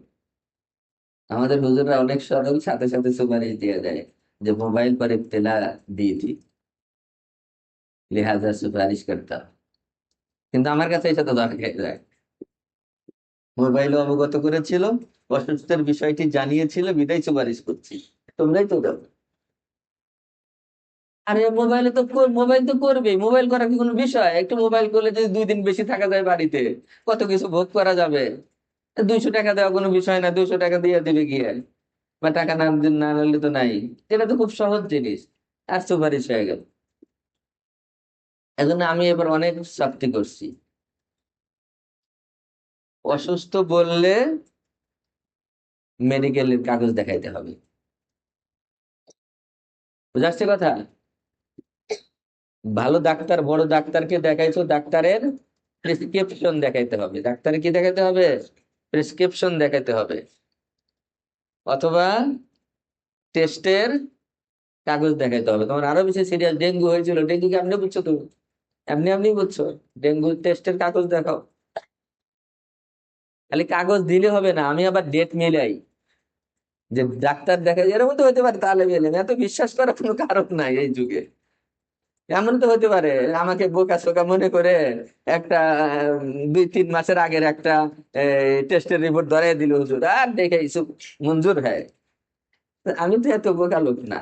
আমাদের হুজুররা অনেক সরল, সাথে সাথে সুপারিশ দিয়ে দেয় যে মোবাইল पर इब्तिला दी थी, लिहाजा সুপারিশ করতাম। কিন্তু আমার কাছে এটা তো দরকার যায়, মোবাইলে অবগত করেছিল, অসুস্থের বিষয়টি জানিয়েছিল, বিদায় সুপারিশ করছি। তোমরাই তো দাও। আরে মোবাইল তো করবে, মোবাইল করা কি কোনো বিষয়? একটু মোবাইল করলে যদি 2 দিন বেশি থাকা যায় বাড়িতে, কত কিছু ভোগ করা যাবে। 200 টাকা দেওয়া কোনো বিষয় না, 200 টাকা দিয়ে দিবে গিয়ে, বা টাকা না না নিলে তো নাই। এটা তো খুব সহজ জিনিস, আর সুপারিশ হয়ে গেল। এজন্য আমি এবার অনেক শক্তি করছি, অসুস্থ বললে মেডিকেলের কাগজ দেখাইতে হবে। বুঝাচ্ছে কথা? ভালো ডাক্তার, বড় ডাক্তারকে দেখাইছো, ডাক্তারের প্রেসক্রিপশন দেখাইতে হবে, ডাক্তারের কি দেখাইতে হবে? প্রেসক্রিপশন দেখাইতে হবে। অথবা টেস্টের কাগজ দেখাইতে হবে। তোমার আরো বেশি সিরিয়াস, ডেঙ্গু হয়েছিল, ডেঙ্গু কি আপনি বুঝছো? তুমি এমনি এমনি বুঝছো? ডেঙ্গু টেস্টের কাগজ দেখাও। খালি কাগজ দিলে হবে না, আমি আবার ডেট মিলাই। যে ডাক্তার দেখা যায়, এরকম তো হতে পারে তালেব ইলম, এত বিশ্বাস করার কোনো কারণ নাই এই যুগে। এমন তো হতে পারে আমাকে বোকা শোকা মনে করে একটা 2-3 মাসের আগের একটা টেস্টের রিপোর্ট ধরাই দিল হুজুর, আর দেখে ইসু মঞ্জুর হয়। আমি তো এত বোকা লোক না।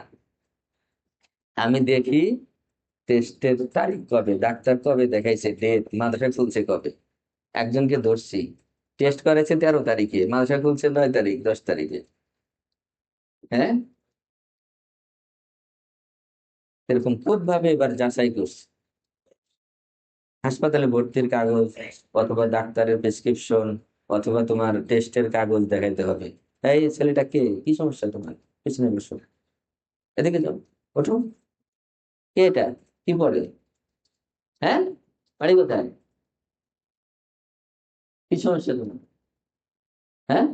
আমি দেখি টেস্টের তারিখ কবে, ডাক্তার কবে দেখাইছে, ডেট, মাদ্রাসা খুলছে কবে। একজনকে ধরছি, টেস্ট করেছে 13 তারিখে, মাদ্রাসা খুলছে 9 তারিখ, 10 তারিখে। হ্যাঁ, এরকম খুব ভাবে এবার যাচাই করছে। হাসপাতালে ভর্তির কাগজ, অথবা ডাক্তারের প্রেসক্রিপশন, অথবা তোমার টেস্টের কাগজ দেখাইতে হবে। এই ছেলেটা কে, কি সমস্যা তোমার, পিছনে বসো, এদিকে যাও, ওঠো, কে এটা, কি পড়ে, হ্যাঁ, বাড়ি কোথায়, কি সমস্যা তোমার, হ্যাঁ।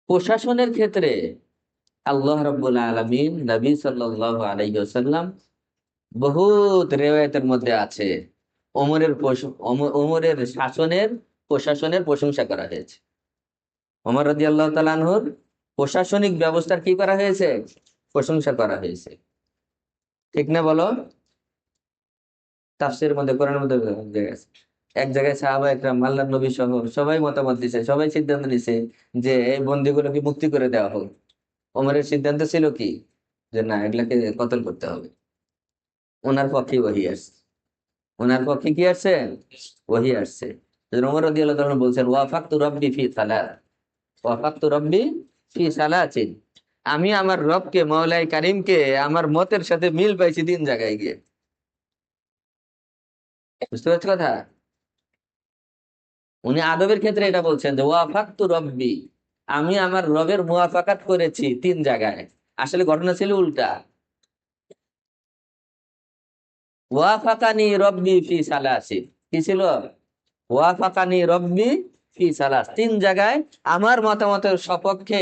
প্রশাসনের ক্ষেত্রে আল্লাহ রাব্বুল আলামিন, নবী সাল্লাল্লাহু আলাইহি ওয়াসাল্লাম, বহুত রেওয়ায়াতের মধ্যে আছে ওমরের শাসনের, প্রশাসনের প্রশংসা করা হয়েছে। ওমর রাদিয়াল্লাহু তাআলা আনহুর প্রশাসনিক ব্যবস্থার কি করা হয়েছে, প্রশংসা করা হয়েছে। ঠিক না বলো? তাফসীরের মধ্যে, কোরআনের মধ্যে এক জায়গায় আছে। এক জায়গায় সাহাবা একরাম, আল্লাহর নবী সহ সবাই মতামত দিছে, সবাই সিদ্ধান্ত নিছে যে এই বন্দীগুলোকে মুক্তি করে দেওয়া হোক। ওমরের সিদ্ধান্ত ছিল কি, যে না, এগুলাকে কতল করতে হবে। ওনার পক্ষে ওহী আসছে, ওনার পক্ষে কি আসছে, ওহী আসছে। ওমর রাদিয়াল্লাহু তাআলা বলছেন, ওয়াফাকতু রাব্বি ফি সালাত, ওয়াফাকতু রাব্বি ফি সালাতিন, আমি আমার রবকে, মওলাই কারিমকে, আমার মতের সাথে মিল পাইছি 3 জায়গায় গিয়ে। বুঝতে পারছো কথা? উনি আদবের ক্ষেত্রে এটা বলছেন যে ওয়াফাকতু রব্বি, আমি আমার রবের মুওয়াফাকাত করেছি 3 জায়গায়। আসলে ঘটনা ছিল উল্টা। ওয়াফাকানি রব্বি ফি সালাসিন, কি ছিল, ওয়াফাকানি রব্বি ফি সালাস, 3 জায়গায় আমার মতামতের সপক্ষে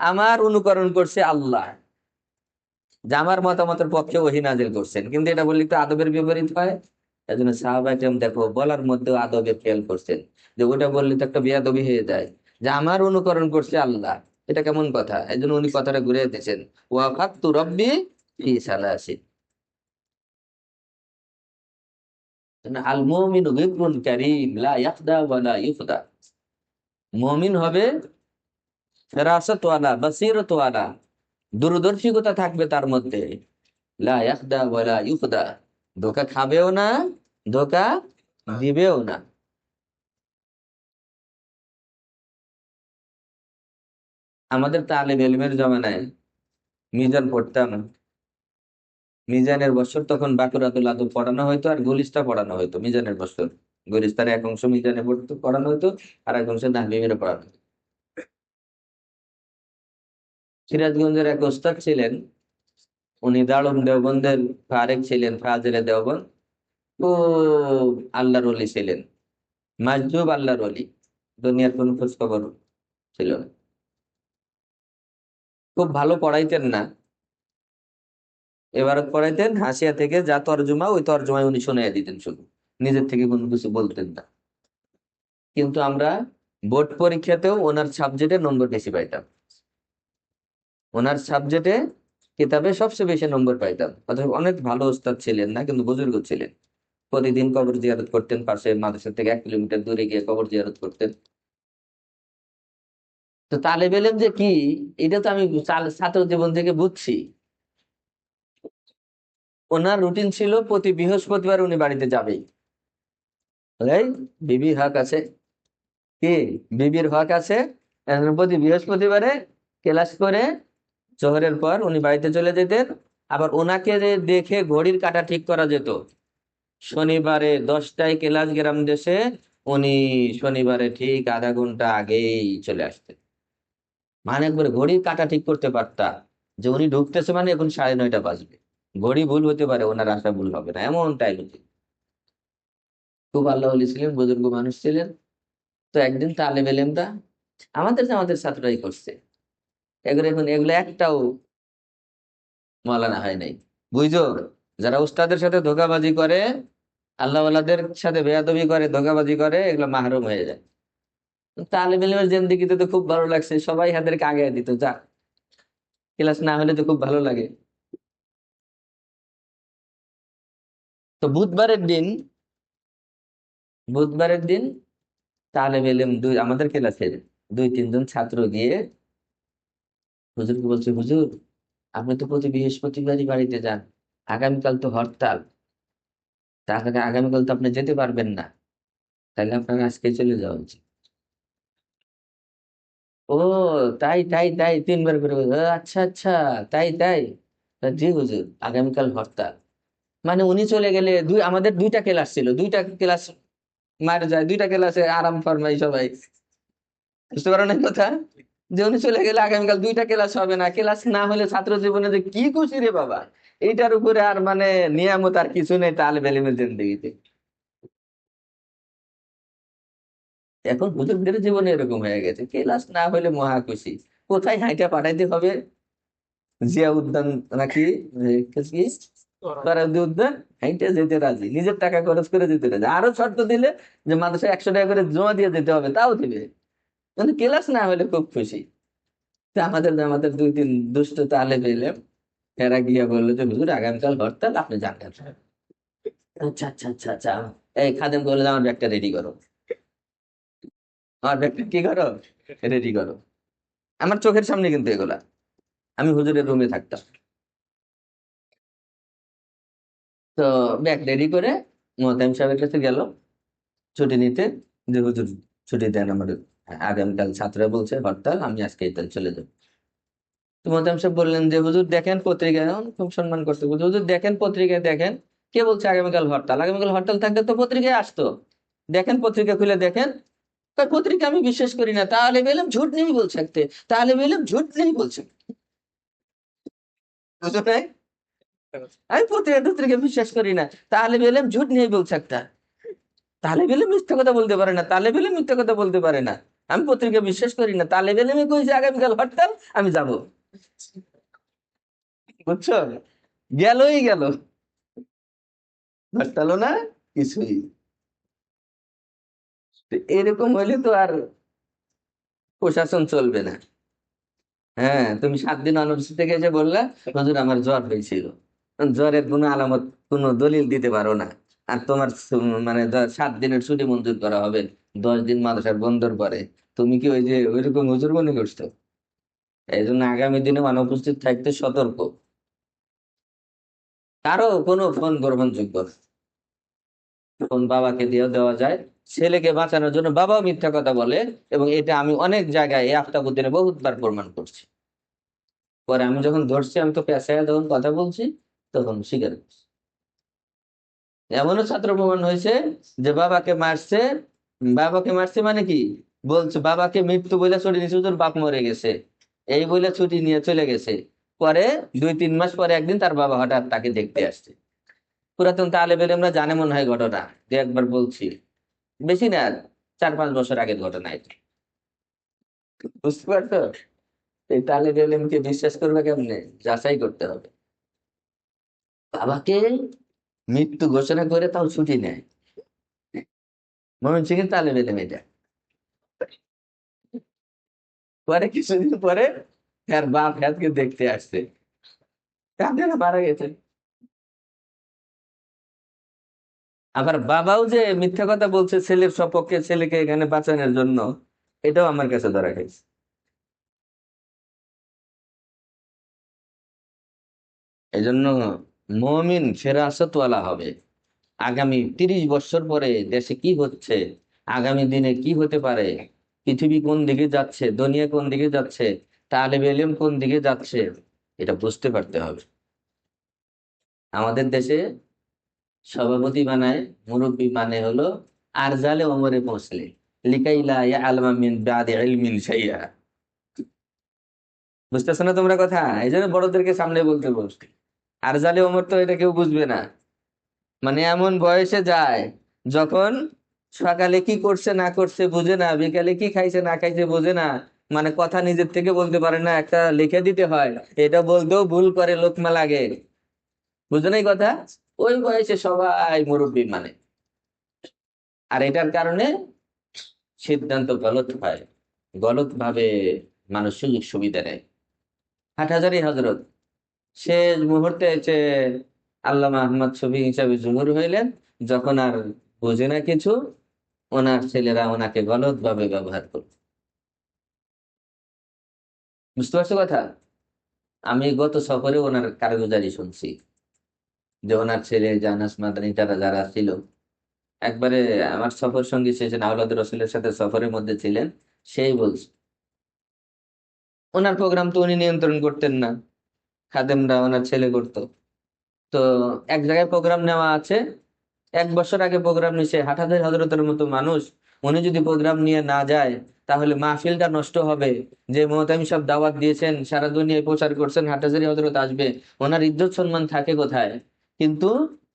আমার অনুকরণ করছে আল্লাহ, যে আমার মতামতের পক্ষে ওহী নাজিল করছেন। কিন্তু এটা বললে তো আদবের বিপরীত হয়। এই জন্য সাহাবায়ে কেরাম দেখো বলার মধ্যে আদবের খেয়াল করছেন, যে ওটা বললে তো একটা বেয়াদবি হয়ে যায়, যে আমার অনুকরণ করছে আল্লাহ, এটা কেমন কথা। এই জন্য উনি কথাটা ঘুরে দিয়েছেন, ওয়াফাকতু রব্বি ফি সালাসিন। আল মুমিনু গিবরুন কারীম লা ইয়াখদা ওয়া লা ইউখদা, মুমিন হবে ফেরাসত ওয়ালা, বাসিরত ওয়ালা, দূরদর্শিকতা থাকবে তার মধ্যে, লা ইয়াখদা ওয়া লা ইউখদা, ধোঁকা খাবেও না, ধোঁকা দিবেও না। আমাদের তালিব ইলমের জমানায় মিজান পড়তাম, মিজানের বছর তখন বাকুরাতুল আদব পড়ানো হয়তো, আর গুলিস্তা পড়ানো হয়তো। মিজানের বছর গুলিস্তার এক অংশ মিজানে পড়ানো হয়তো, আর এক অংশ তাহলিমের পড়ানো হতো। সিরাজগঞ্জের এক ওস্তাদ ছিলেন, উনি দারুম দেওবন্দের ফারেক ছিলেন, ফাজিলে দেওবন্দ। খুব আল্লাহর ওলি ছিলেন, মাসজুব আল্লাহর ওলি, দুনিয়ার কোন খোঁজ খবর ছিল না। খুব ভালো পড়াইতেন না, এবারত পড়াইতেন হাসিয়া থেকে, যা তর্জমা ওই তর্জমায় উনি শুনাইয়া দিতেন শুধু, নিজের থেকে কোনো কিছু বলতেন না। কিন্তু আমরা বোর্ড পরীক্ষাতেও ওনার সাবজেক্টে নম্বর বেশি পাইতাম, ওনার সাবজেক্টে কিতাবে সবচেয়ে বেশি নম্বর পাইতাম। অথবা অনেক ভালো ওস্তাদ ছিলেন না, কিন্তু বুজুর্গ ছিলেন। প্রতিদিন কবর জিয়ারত করতেন, পাশে মাদ্রাসা থেকে 1 কিলোমিটার দূরে গিয়ে কবর জিয়ারত করতেন। তো তালেব ইলম যে কি, এটা তো আমি ছাত্র জীবন থেকে বুঝছি। ওনার রুটিন ছিল প্রতি বৃহস্পতিবার উনি বাড়িতে যাবেই। এই বিবির হক আছে, কি, বিবির হক আছে। প্রতি বৃহস্পতিবারে ক্লাস করে জোহরের পর উনি বাড়িতে চলে যেতেন। আবার ওনাকে যে দেখে ঘড়ির কাঁটা ঠিক করা যেত। শনিবারে 10টায় ক্লাস গ্রাম দেশে, উনি শনিবারে ঠিক আধা ঘন্টা আগেই চলে আসতেন। মানে একবারে ঘড়ির কাঁটা ঠিক করতে পারতা, যে উনি ঢুকতেছে মানে এখন 9:30 বাজবে। ঘড়ি ভুল হতে পারে, ওনার আশা ভুল হবে না, এমন টাইম। খুব আল্লাহ ওলি ছিলেন, বুজুর্গ মানুষ ছিলেন। তো একদিন তালেব ইলমরা, আমাদের ছাত্ররাই করছে এগুলো, এখন এগুলো একটাও মাওলানা হয় নাই। বুঝছো, যারা উস্তাদের সাথে ধোঁকাবাজি করে, আল্লাহওয়ালাদের সাথে বেয়াদবি করে, ধোঁকাবাজি করে, এগুলো মাহরুম হয়ে যায়। তালিম ইলমের জিন্দেগিতে তো খুব ভালো লাগছে, সবাই হাতেরকে আগে দিত, যা ক্লাস না হলে তো খুব ভালো লাগে। তো বুধবারের দিন তালেব ইলম আমাদের ক্লাসের 2-3 জন ছাত্র গিয়ে হুজুরকে বলছে, হুজুর আপনি তো প্রতি বৃহস্পতিবারই বাড়িতে যান, আগামীকাল তো হরতাল, তাহলে আগামীকাল তো আপনি যেতে পারবেন না, তাহলে আপনার আজকে চলে যাওয়া উচিত। ও, তাই তাই তাই 3 বার করে বলল, আচ্ছা আচ্ছা, তাই তাই, জি হুজুর আগামীকাল হরতাল। মানে উনি চলে গেলে আমাদের 2টা ক্লাস ছিল, 2টা ক্লাস মার যায়, 2টা ক্লাসে আরাম ফরমাই সবাই। বুঝতে পারো না কথা, যে উনি চলে গেলে আগামীকাল 2টা ক্লাস হবে না, ক্লাস না হলে ছাত্র জীবনে যে কি খুশি রে বাবা, এইটার উপরে আর মানে নিয়ামত আর কিছু নেই তালেব ইলমের জিন্দেগিতে। এখন হুজুরদের জীবনে এরকম হয়ে গেছে, ক্লাস না হলে মহা খুশি। কোথায় হাইটা পাঠাইতে হবে, জিয়া উদ্যান নাকি কি সরারদি উদ্যান, হাইটা যেতে রাজি, নিজের টাকা খরচ করে যেতে রাজি, আরো শর্ত দিলে যে মাদ্রাসায় 100 টাকা করে জমা দিয়ে যেতে হবে, তাও দিবে, কিন্তু ক্লাস না হলে খুব খুশি। তা আমাদের 2-3 দুষ্ট তালেব ইলম, এরা গিয়া বললো যে হুজুর আগামীকাল হরতাল, আপনি জানতেন। আচ্ছা আচ্ছা আচ্ছা আচ্ছা, এই খাদেম বললো আমার ব্যাগটা রেডি করো, আমার ব্যাগটা কি করো, রেডি করো। আমার চোখের সামনে কিন্তু এগুলা, আমি হুজুরের রুমে থাকতাম। তো ব্যাগ রেডি করে মোহতামিম সাহেবের কাছে গেল ছুটি নিতে, যে হুজুর ছুটি দেন আমার, আগামীকাল ছাত্ররা বলছে হরতাল, আমি আজকে তাহলে চলে যাবো। তো মোহতামিম সাহেব বললেন যে হুজুর দেখেন পত্রিকায়, খুব সম্মান করতে বলছে, হুজুর দেখেন পত্রিকায় দেখেন, কে বলছে আগামীকাল হরতাল, আগামীকাল হরতাল থাকলে তো পত্রিকায় আসতো, দেখেন পত্রিকা খুলে দেখেন। কয়, পত্রিকা আমি বিশ্বাস করি না, তাহলে বেলম ঝুট নেই বল सकते, তাহলে বেলম ঝুট নেই বল सकते। বুঝো নাই, আমি পত্রিকা টত্রিকা বিশ্বাস করি না, তাহলে বেলম ঝুট নেই বল सकता। তাহলে বেলে মিথ্যা কথা বলতে পারে না, তাহলে বেলে মিথ্যা কথা বলতে পারে না, আমি পত্রিকা বিশ্বাস করি না, তাহলে বেলে আমি কইছি আগামীকাল হরতাল, আমি যাব। বুঝছো, গেলই গেল, হরতালও না, কিছুই। তো এরকম হইলে তো আর প্রশাসন চলবে না। হ্যাঁ, তুমি 7 দিন অনুপস্থিত থেকে এসে বললা হুজুর আমার জ্বর হয়েছিল, জ্বরের কোনো আলামত, কোনো দলিল দিতে পারো না, আর তোমার মানে 7 দিনের ছুটি মঞ্জুর করা হবে 10 দিন মাদ্রাসার বন্ধর পরে, তুমি কি ওই যে ওইরকম হুজুর মনে করছো? এই জন্য আগামী দিনে অনুপস্থিত থাকতে সতর্ক। কারো কোনো ফোন গ্রহণযোগ্য না, ফোন বাবাকে দিয়েও দেওয়া যায়, ছেলেকে বাঁচানোর জন্য বাবাও মিথ্যা কথা বলে, এবং এটা আমি অনেক জায়গায় এই আফতাবুদ্দিনে বহুতবার প্রমাণ করছি। পরে আমি যখন ধরছি, আমি তো পেশায় যখন কথা বলছি, তখন স্বীকার করছি। এমনও ছাত্র প্রমাণ হয়েছে যে বাবাকে মারছে মানে কি, বলছে বাবাকে মৃত্যু বলে ছুটি নিয়েছে, হুজুর বাপ মরে গেছে, এই বলে ছুটি নিয়ে চলে গেছে। পরে 2-3 মাস পরে একদিন তার বাবা হঠাৎ তাকে দেখতে আসছে। পুরাতন তালেবে আমরা জানে মনে হয় ঘটনা, যে একবার বলছি, বেশি না, 4-5 বছর আগের ঘটনা এটা। বুঝতে পারছো, এই তালেবে এলেমকে বিশ্বাস করবে কেমনে, যাচাই করতে হবে। বাবাকে মৃত্যু ঘোষণা করে তাও ছুটি নেয়, ময়মনসিংহের তালেবে এলেম এটা। পরে কিছুদিন পরে আর বাপ হ্যাঁকে দেখতে আসছে, আপনারা মারা গেছেন। আবার বাবাও যে মিথ্যা কথা বলছে ছেলের সপক্ষে, ছেলেকে এখানে বাঁচানোর জন্য, এটাও আমার কাছে ধরা খাইছে। এই জন্য মুমিন ফেরাসতওয়ালা হবে। আগামী 30 বছর পরে দেশে কি হচ্ছে, আগামী দিনে কি হতে পারে, পৃথিবী কোন দিকে যাচ্ছে, দুনিয়া কোন দিকে যাচ্ছে, তালেবে ইলম কোন দিকে যাচ্ছে, এটা বুঝতে পারতে হবে। আমাদের দেশে সভাপতি বানায়, মুরব্বী মানে হলো আরজালে ওমরে পৌঁছলে, লিকাইলা ইয়ালামা মিন বাদি ইলমিন শাইআ। বুঝতেছো না তোমরা কথা, এই জন্য বড়দেরকে সামনে বলতে বলছি। আরজালে ওমর তো এটা কেউ বুঝবে না, মানে এমন বয়সে যায় যখন সকালে কি করছে না করছে বুঝে না, বিকালে কি খাইছে না খাইছে বুঝে না, মানে কথা নিজের থেকে বলতে পারে না, একটা লিখে দিতে হয়, এটা বলতেও ভুল করে, লোকমা লাগে। বুঝো না এই কথা, ওই বয়সে সবাই মুরব্বী মানে। আর এটার কারণে সিদ্ধান্ত গলত হয়, গলত ভাবে মানুষ সুযোগ সুবিধা নেয়। হাটহাজারী হজরত শেষ মুহূর্তে এসে আল্লামা আহমদ শফি হিসাবে জুমুর হইলেন, যখন আর বোঝে না কিছু, ওনার ছেলেরা ওনাকে গলত ভাবে ব্যবহার করল। বুঝতে পারছো কথা? আমি গত সফরে ওনার কারগুজারি শুনছি, যে ওনার ছেলে জানাস মাদানি তারা যারা ছিল, একবারে আমার সফর সঙ্গী শেষে আওলাদ রসুলের সাথে সফরের মধ্যে ছিলেন, সেই বলছে ওনার প্রোগ্রাম তো উনি নিয়ন্ত্রণ করতেন না, খাদেমরা ওনার ছেলে করতো। তো এক জায়গায় প্রোগ্রাম নেওয়া আছে, 1 বছর আগে প্রোগ্রাম নিছে, হাটহাজারী হজরতের মতো মানুষ, উনি যদি প্রোগ্রাম নিয়ে না যায় তাহলে মাহফিলটা নষ্ট হবে। যে মোহতামিম সাহেব দাওয়াত দিয়েছেন, সারা দুনিয়ায় প্রচার করছেন হাটহাজারী হজরত আসবে, ওনার ইজ্জত সম্মান থাকে কোথায়? কিন্তু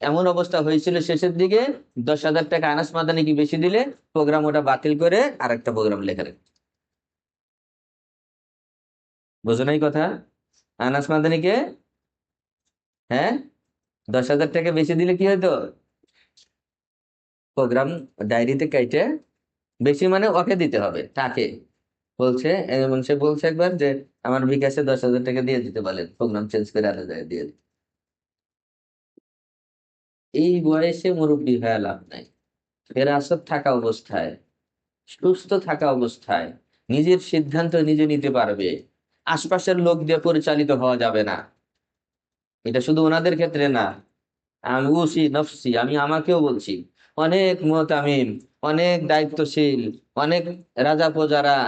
এমন অবস্থা হয়েছিল শেষের দিকে, 10,000 টাকা আনাস মাদানি কি বেশি দিলে প্রোগ্রাম ওটা বাতিল করে আরেকটা প্রোগ্রাম লেখা রাখে। বোঝো নাই কথা? আনাস মাদানিকে, হ্যাঁ, 10,000 টাকা বেশি দিলে কি হতো? প্রোগ্রাম ডায়েরিতে কাইটে, বেশি মানে ওকে দিতে হবে তাকে। বলছে এমন, সে বলছে একবার যে আমার বিকাশে 10,000 টাকা দিয়ে দিতে বলেন, প্রোগ্রাম চেঞ্জ করে আলাদা জায়গায় দিয়ে দিতে। এই বয়সে মুরব্বী হয়ে লাভ নাই। ফেরাসত থাকা অবস্থায়, সুস্থ থাকা অবস্থায় নিজের সিদ্ধান্ত নিজে নিতে পারবে, আশপাশের লোক দিয়ে পরিচালিত হওয়া যাবে না। এটা শুধু ওনাদের ক্ষেত্রে না, আমি উসি নফসি, আমি আমাকেও বলছি। অনেক মুহতামিম, অনেক দায়িত্বশীল, অনেক রাজা প্রজারা,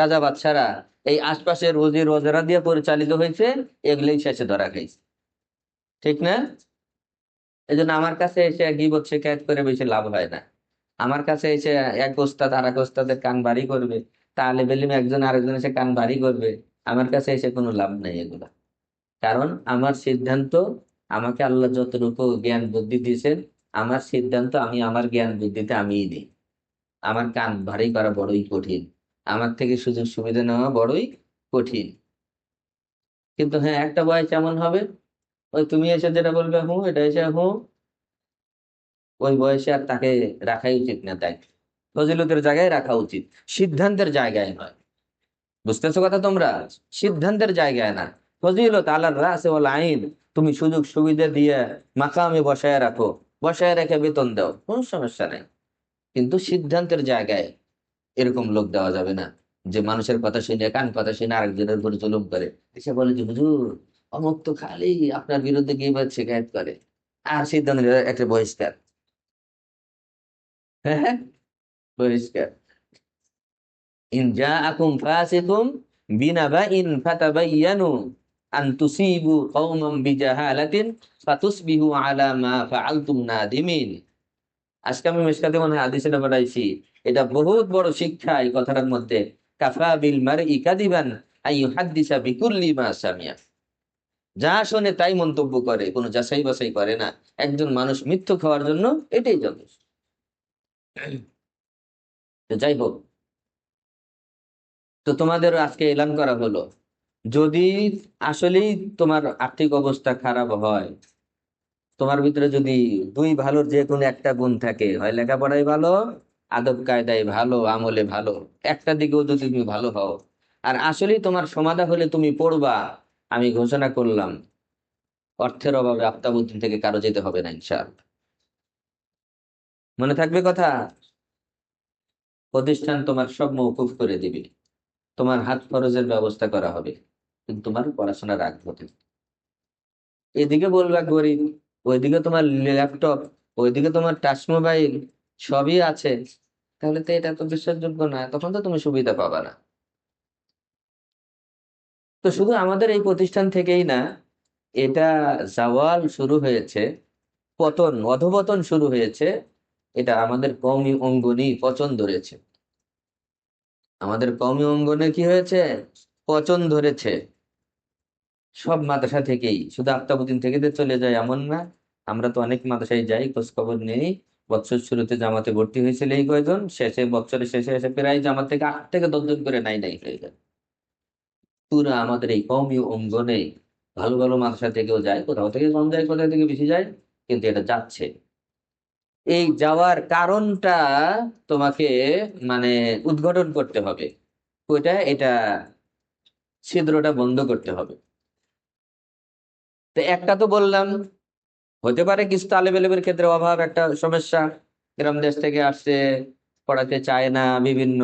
রাজা বাদশারা এই আশপাশের ওজির ওজারা দিয়ে পরিচালিত হয়েছে, এগুলোই শেষে ধরা খাইছে। ঠিক না? এই জন্য আমার কাছে এসে গীবত শিকায়ত করে বেশি লাভ হয় না। আমার কাছে এসে এক ওস্তাদ আর এক ওস্তাদের কান ভারী করবে, তাহলে বেলিম একজন আরেকজন এসে কান ভারী করবে, আমার কাছে এসে কোনো লাভ নাই এগুলা। কারণ আমার সিদ্ধান্ত, আমাকে আল্লাহ যতটুকু জ্ঞান বুদ্ধি দিয়েছেন, আমার সিদ্ধান্ত আমি আমার জ্ঞান বুদ্ধিতে আমিই দিই। আমার কান ভারী করা বড়ই কঠিন, আমার থেকে সুযোগ সুবিধা নেওয়া বড়ই কঠিন। কিন্তু হ্যাঁ, একটা বয়স এমন হবে, ওই তুমি এসে যেটা বলবে হুঁ, এটা এসে হুঁ, ওই বয়সে আর তাকে রাখাই উচিত না। তাই ফজিলতের জায়গায় রাখা উচিত, সিদ্ধান্তের জায়গায় নয়। বুঝতেছো কথা তোমরা? সিদ্ধান্তের জায়গায় না। ফজিলত আলার রাসে ওয়াল আইন, তুমি সুযোগ সুবিধা দিয়ে মাকামে বসায় রাখো, বসায় রেখে বেতন দাও, কোনো সমস্যা নেই। কিন্তু সিদ্ধান্তের জায়গায় এরকম লোক দেওয়া যাবে না, যে মানুষের কথা শুনে, কান কথা শুনে আরেকজনের উপরে জুলুম করে, এসে বলে যে হুজুর অমুক তো খালি আপনার বিরুদ্ধে গিবত শিকায়ত করে, আর সিদ্ধান্ত নিলে একটা বহিষ্কার। হ্যাঁ হ্যাঁ, বহিষ্কার। ইন জাআকুম ফাসিকুম বিনাবাইন ফাতাবায়ানু আন তুসিবু কওমান বিজাহালাতিন ফাতুসবিহু আলা মা ফাআলতুম নাদিমিন। আজকে আমি মিশকাতে মনে হয় হাদিসে না পড়াইছি, এটা বহুত বড় শিক্ষা এই কথাটার মধ্যে। কাফা বিল মারই কাদিবান আন ইউহাদ্দিসা বিকুল্লি মা সামিয়া। যা শোনে তাই মন্তব্য করে, কোনো যাচাই বাছাই করে না। একজন মানুষ মিথ্যুক হওয়ার জন্য এটাই যথেষ্ট। তো যাই হোক, তো তোমাদের আজকে এলান করা হলো, যদি আসলেই তোমার আর্থিক অবস্থা খারাপ হয়, তোমার ভিতরে যদি দুই ভালোর যে কোনো একটা গুণ থাকে, হয় লেখাপড়ায় ভালো, আদব কায়দায় ভালো, আমলে ভালো, একটা দিকেও যদি তুমি ভালো হও, আর আসলেই তোমার সমাধা হলে তুমি পড়বা, আমি ঘোষণা করলাম, অর্থের অভাবে আফতাবুদ্দিন থেকে কারো যেতে হবে না ইনশাআল্লাহ। মনে থাকবে কথা? প্রতিষ্ঠান তোমার সব মওকুফ করে দিবে, তোমার হাত খরচের ব্যবস্থা করা হবে, কিন্তু তোমার পড়াশোনার আগ্রহ থাকবে। এদিকে বলবা গরিব, ওইদিকে তোমার ল্যাপটপ, ওইদিকে তোমার টাচ মোবাইল, সবই আছে, তাহলে তো এটা তো বিশ্বাসযোগ্য না, তখন তো তুমি সুবিধা পাবা না। তো শুধু আমাদের এই প্রতিষ্ঠান থেকেই না, এটা জাওয়াল শুরু হয়েছে, পতন অধপতন শুরু হয়েছে, এটা আমাদের কওমি অঙ্গনই পচন ধরেছে। আমাদের কওমি অঙ্গনে কি হয়েছে? পচন ধরেছে। সব মাদ্রাসা থেকেই, শুধু আফতাবুদ্দিন থেকে যে চলে যায় এমন না। আমরা তো অনেক মাদ্রাসায় যাই, খোঁজ খবর নেই। বছর শুরুতে জামাতে ভর্তি হয়েছিল এই কয়জন, শেষে বছরের শেষে এসে প্রায় জামাত থেকে 8 থেকে 10 জন করে নাই নাই হয়ে যায়। পুরো আমাদের এই কওমি অঙ্গনে ভালো ভালো মাদ্রাসা থেকেও যায়, কোথাও থেকে কম যায়, কোথাও থেকে বেশি যায়, কিন্তু এটা যাচ্ছে। এই যাওয়ার কারণটা তোমাকে মানে উদ্ঘাটন করতে হবে। এটা ছিদ্রটা বন্ধ করতে হবে। তো একটা তো বললাম, হতে পারে কিছু তালেবেলের ক্ষেত্রে অভাব একটা সমস্যা, গ্রাম দেশ থেকে আসছে, পড়াতে চায় না বিভিন্ন।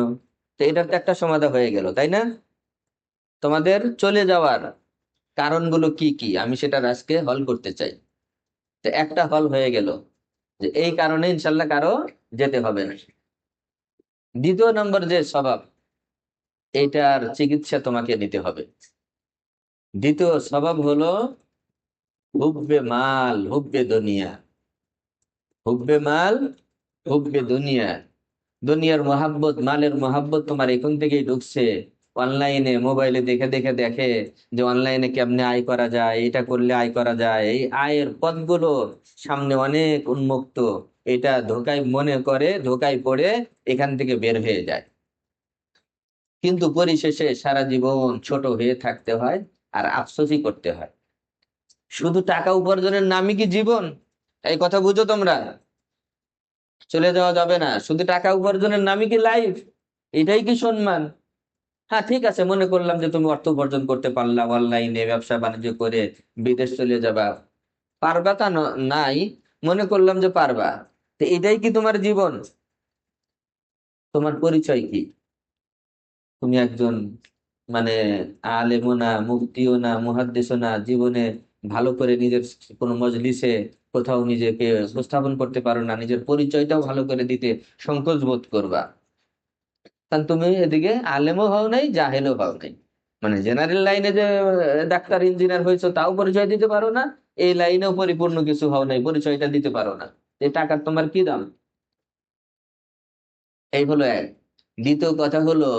তো এটার তো একটা সমাধান হয়ে গেল, তাই না? তোমাদের চলে যাওয়ার কারণগুলো কি কি আমি সেটা আজকে হল করতে চাই। তো একটা হল হয়ে গেল যে এই কারণে ইনশাল্লাহ কারো যেতে হবে না। দ্বিতীয় নম্বর যে স্বভাব, এটার চিকিৎসা তোমাকে নিতে হবে। দ্বিতীয় স্বভাব হলো হুব্বে মাল হুব্বে দুনিয়া। হুব্বে মাল হুব্বে দুনিয়া। দুনিয়ার মহাব্বত, মালের মহাব্বত তোমার এখন থেকেই ঢুকছে। অনলাইনে মোবাইলে দেখে দেখে দেখে যে অনলাইনে কেমনে আয় করা যায়, এটা করলে আয় করা যায়, এই আয়ের পথগুলো সামনে অনেক উন্মুক্ত। এটা ধোকায় মনে করে, ধোকায় পড়ে এখান থেকে বের হয়ে যায়। কিন্তু পরিশেষে সারা জীবন ছোট হয়ে থাকতে হয় আর আফসোসই করতে হয়। শুধু টাকা উপার্জনের নামই কি জীবন? এই কথা বুঝো তোমরা। চলে যাওয়া যাবে না। শুধু টাকা উপার্জনের নামই কি লাইফ? এটাই কি সম্মান? হ্যাঁ, ঠিক আছে, মনে করলাম যে তুমি অর্থ উপার্জন করতে পারলা, অনলাইনে ব্যবসা বাণিজ্য করে বিদেশ চলে যাবা, পারবা তা নাই, মনে করলাম যে পারবা। তো এটাই কি তোমার জীবন? তোমার পরিচয় কি? তুমি একজন মানে আলেমও না, মুফতিও না, মুহাদ্দিসও না, জীবনে ভালো করে নিজের কোনো মজলিসে কোথাও নিজেকে উপস্থাপন করতে পারো না, নিজের পরিচয়টাও ভালো করে দিতে সংকোচ বোধ করবা। কারণ তুমি এদিকে আলেমও হও নাই, জাহেলও হও নাই। মানে জেনারেল লাইনে যে ডাক্তার ইঞ্জিনিয়ার হয়েছে তাও পরিচয় দিতে পারো না, এই লাইনেও পরিপূর্ণ কিছু হও নাই, পরিচয়টা দিতে পারো না। এই টাকার তোমার কি দাম? এই হলো এক। দ্বিতীয় কথা হলো,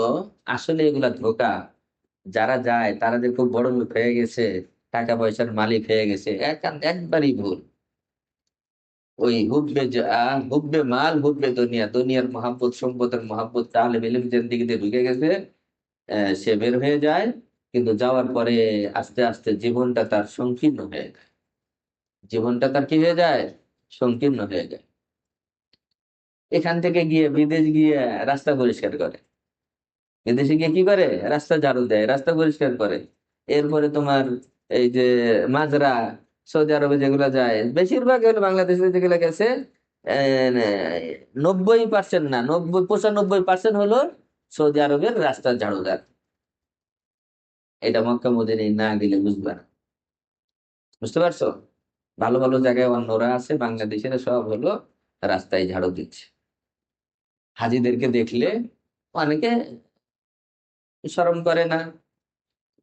আসলে এগুলা ধোঁকা। যারা যায় তারা যে খুব বড় লোক হয়ে গেছে, টাকা পয়সার মালিক হয়ে গেছে, একবারই ভুল। ওই হুব্বে মাল হুব্বে দুনিয়া, দুনিয়ার মহাব্বত, সম্পদের মহাব্বত তাহলে বেলিম জিন্দিগিতে ঢুকে গেছে। সে বের হয়ে যায়, কিন্তু যাওয়ার পরে আস্তে আস্তে জীবনটা তার সংকীর্ণ হয়ে যায়। জীবনটা তার কি হয়ে যায়? সংকীর্ণ হয়ে যায়। এখান থেকে গিয়ে বিদেশ গিয়ে রাস্তা পরিষ্কার করে। বিদেশে গিয়ে কি করে? রাস্তা ঝাড়ু দেয়, রাস্তা পরিষ্কার করে। এরপরে তোমার এই যে মাজরা, সৌদি আরবে যেগুলো যায় বেশিরভাগ হলো, বাংলাদেশে যেগুলো গেছে 90% না, 95% হলো সৌদি আরবের রাস্তা ঝাড়ুদার। এটা মক্কা মদিনায় না গেলে বুঝবা না। বুঝতে পারছো? ভালো ভালো জায়গায় অন্যরা আছে, বাংলাদেশের সব হলো রাস্তায় ঝাড়ু দিচ্ছে। হাজিদেরকে দেখলে অনেকে শরম করে না,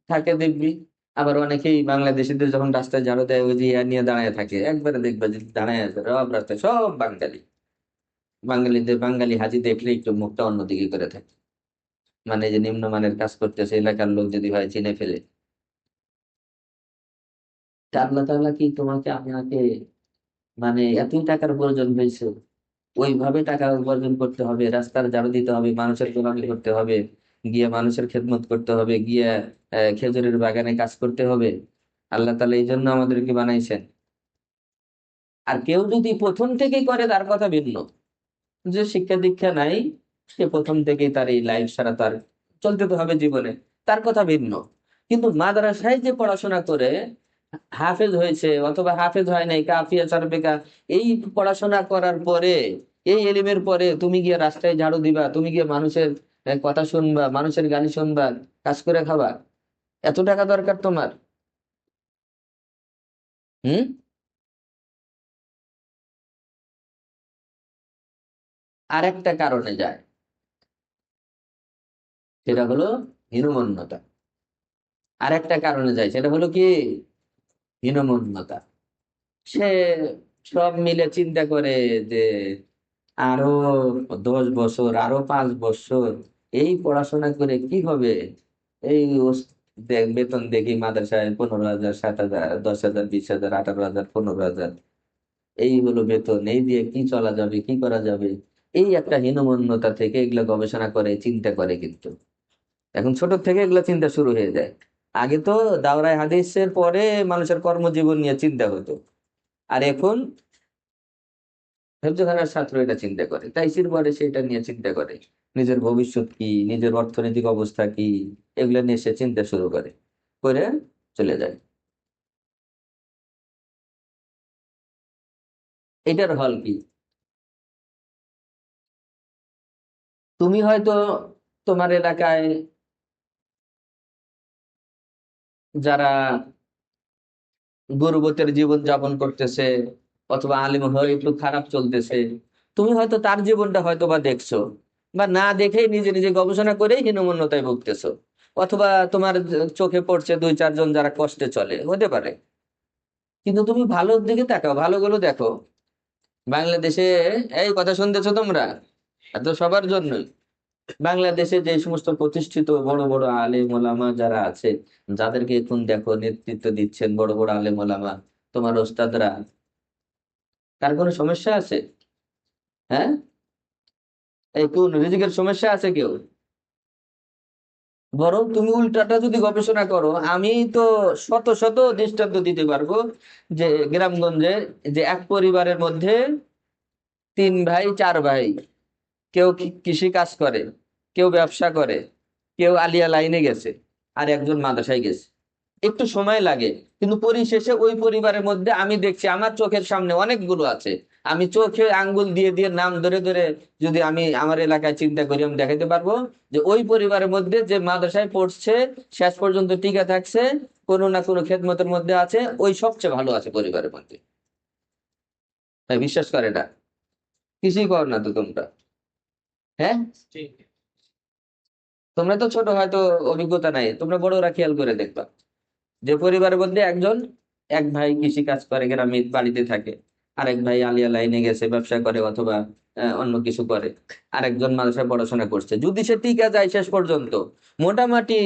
থাকে দেখবি। আবার অনেকেই বাংলাদেশিদের যখন রাস্তায় ঝাড়ু দেয় ওই যে ইয়া নিয়ে দাঁড়ায় থাকে, একবারে দেখবা যে দাঁড়ায় আছে সব রাস্তায়, সব বাঙালি। বাঙালি হাজি দেখলে একটু মুখটা অন্যদিকে করে থাকে। মানে যে নিম্নমানের কাজ করতেছে এলাকার লোক যদি হয় চিনে ফেলে। তা আল্লাহ তাআলা কি তোমাকে আপনাকে মানে এতই টাকার প্রয়োজন হয়েছে? ওইভাবে টাকা উপার্জন করতে হবে, রাস্তার ঝাড়ু দিতে হবে, মানুষের গোলামি করতে হবে, গিয়ে মানুষের খেদমত করতে হবে, গিয়ে খেজুরের বাগানে কাজ করতে হবে? আল্লাহ তাআলা এই জন্য আমাদেরকে বানাইছেন। আর কেউ যদি প্রথম থেকেই করে তার কথা ভিন্ন। যে শিক্ষা দীক্ষা নাই, সে প্রথম থেকেই তার এই লাইফ ছাড়া তার চলতে তো হবে জীবনে, তার কথা ভিন্ন। কিন্তু মাদ্রাসায় যে পড়াশোনা করে হাফেজ হয়েছে অথবা হাফেজ হয় নাই, কাফিয়া চারবেকা, এই পড়াশোনা করার পরে, এই এলিমের পরে তুমি গিয়ে রাস্তায় ঝাড়ু দিবা, তুমি গিয়ে মানুষের কথা শুনবা, মানুষের গালি শুনবা, কাজ করে খাবা? এত টাকা দরকার তোমার? হুম? আরেকটা কারণে যায়, সেটা হলো হীনমন্যতা। আরেকটা কারণে যায়, সেটা হলো কি? হীনমন্যতা। সে সব মিলে চিন্তা করে যে আরো 10 বছর, আরো 5 বছর এই পড়াশোনা করে কি হবে? এই বেতন দেখি মাদ্রাসায় 15,000, 7,000, 10,000, 20,000, 18,000, 15,000, এই হলো বেতন, এই দিয়ে কি চলা যাবে, কি করা যাবে? এই একটা হীনমন্যতা থেকে এগুলো গবেষণা করে, চিন্তা করে। কিন্তু এখন ছোট থেকে এগুলো চিন্তা শুরু হয়ে যায়। আগে তো দাওরায়ে হাদিসের পরে মানুষের কর্মজীবন নিয়ে চিন্তা হতো। আর এখন হেফজোখানার ছাত্র এটা চিন্তা করে, তাইসির পরে সে এটা নিয়ে চিন্তা করে, নিজের ভবিষ্যৎ কি, নিজের অর্থনৈতিক অবস্থা কি, এগুলো নিয়ে সে চিন্তা শুরু করে, করে চলে যায়। এটার হল কি? তুমি হয়তো তোমার এলাকায় যারা গরিবতের জীবন যাপন করতেছে, অথবা আলিম হয়ে একটু খারাপ চলতেছে, তুমি হয়তো তার জীবনটা হয়তো বা দেখছো, বা না দেখেই নিজে নিজে গবেষণা করেই হীনমন্যতায় ভুগতেছো, অথবা তোমার চোখে পড়ছে দুই চারজন যারা কষ্টে চলে, হতে পারে। কিন্তু তুমি ভালোর দিকে তাকাও, ভালোগুলো দেখো। বাংলাদেশে, এই কথা শুনতেছো তোমরা? এত সবার জন্যই। বাংলাদেশে যে সমস্ত প্রতিষ্ঠিত বড় বড় আলেম ওলামা যারা আছে, যাদেরকে এখন দেখো নেতৃত্ব দিচ্ছেন বড় বড় আলেম ওলামা, তোমার ওস্তাদরা, কার কোনো সমস্যা আছে? হ্যাঁ? এই কোন রিজিকের সমস্যা আছে কেউ? বরং তুমি উল্টাটা যদি গবেষণা করো, আমি তো শত শত দৃষ্টান্ত দিতে পারবো, যে গ্রামগঞ্জে, যে এক পরিবারের মধ্যে তিন ভাই চার ভাই, কেউ কৃষি কাজ করে, কেউ ব্যবসা করে, কেউ আলিয়া লাইনে গেছে, আর একজন মাদ্রাসায় গেছে। একটু সময় লাগে, কিন্তু পরিশেষে ওই পরিবারের মধ্যে আমি দেখছি, আমার চোখের সামনে অনেকগুলো আছে। আমি চোখে আঙ্গুল দিয়ে দিয়ে নাম ধরে ধরে, যদি আমি আমার এলাকায় চিন্তা করি, আমি দেখাতে পারবো যে ওই পরিবারের মধ্যে যে মাদ্রাসায় পড়ছে, শেষ পর্যন্ত টিকে থাকছে, কোনো না কোনো খেদমতের মধ্যে আছে, ওই সবচেয়ে ভালো আছে পরিবারের মধ্যে। তাই বিশ্বাস করে না? কিছুই কর না তো তোমরা। হ্যাঁ, তোমরা তো ছোট, হয়তো অভিজ্ঞতা নাই, তোমরা বড়রা খেয়াল করে দেখবা, যে পরিবারের মধ্যে একজন, এক ভাই কৃষি কাজ করে, গ্রামে বাড়িতে থাকে, আরেক ভাই আলিয়া লাইনে গেছে, ব্যবসা করে, অথবা অন্য কিছু করে, আরেকজন মাদ্রাসায় পড়াশোনা করছে, যদি সে টিকে যায় শেষ পর্যন্ত, মোটামুটি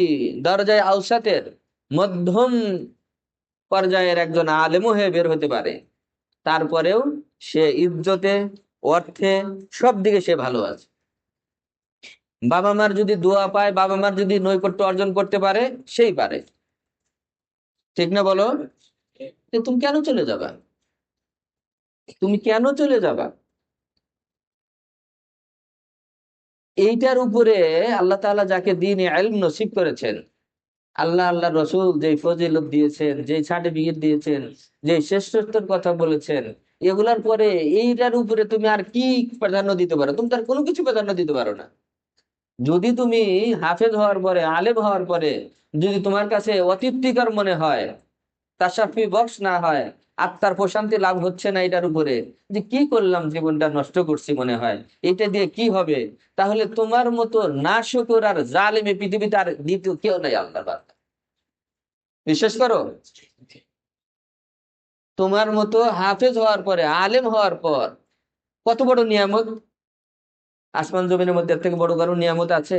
দরজায় আউসাতের মধ্যম পর্যায়ের একজন আলেমও হয়ে বের হতে পারে, তারপরেও সে ইজ্জতে, অর্থে, সব দিকে সে ভালো আছে। বাবা মার যদি দোয়া পায়, বাবা মার যদি নৈকট্য অর্জন করতে পারে, সেই পারে। ঠিক না বলো? তুমি কেন চলে যাবা? তুমি কেন চলে যাবা? এইটার উপরে আল্লাহ তাআলা যাকে দ্বীন ইলম নসিব করেছেন, আল্লাহ রসুল যে ফজিলত দিয়েছেন, যে সার্টিফিকেট দিয়েছেন, যে শ্রেষ্ঠত্বের কথা বলেছেন, এগুলার পরে এইটার উপরে তুমি আর কি প্রাধান্য দিতে পারো? তুমি তার কোনো কিছু প্রাধান্য দিতে পারো না। যদি তুমি হাফেজ হওয়ার পরে, আলেম হওয়ার পরে, যদি তোমার কাছে অতৃপ্তিকর মনে হয়, তাসাফি বক্স না হয়, আত্মার প্রশান্তি লাভ হচ্ছে না এটার উপরে, যে কি করলাম, জীবনটা নষ্ট করছি মনে হয়, এটা দিয়ে কি হবে, তাহলে তোমার মতো নাশুকর আর জালেমে পৃথিবীতে আর দ্বিতীয় কেউ নাই আল্লাহর বান্দা। বিশ্বাস করো? তোমার মতো হাফেজ হওয়ার পরে, আলেম হওয়ার পর, কত বড় নিয়ামত! আসমান জমিনের মধ্যে এর থেকে বড় কারো নিয়ামত আছে?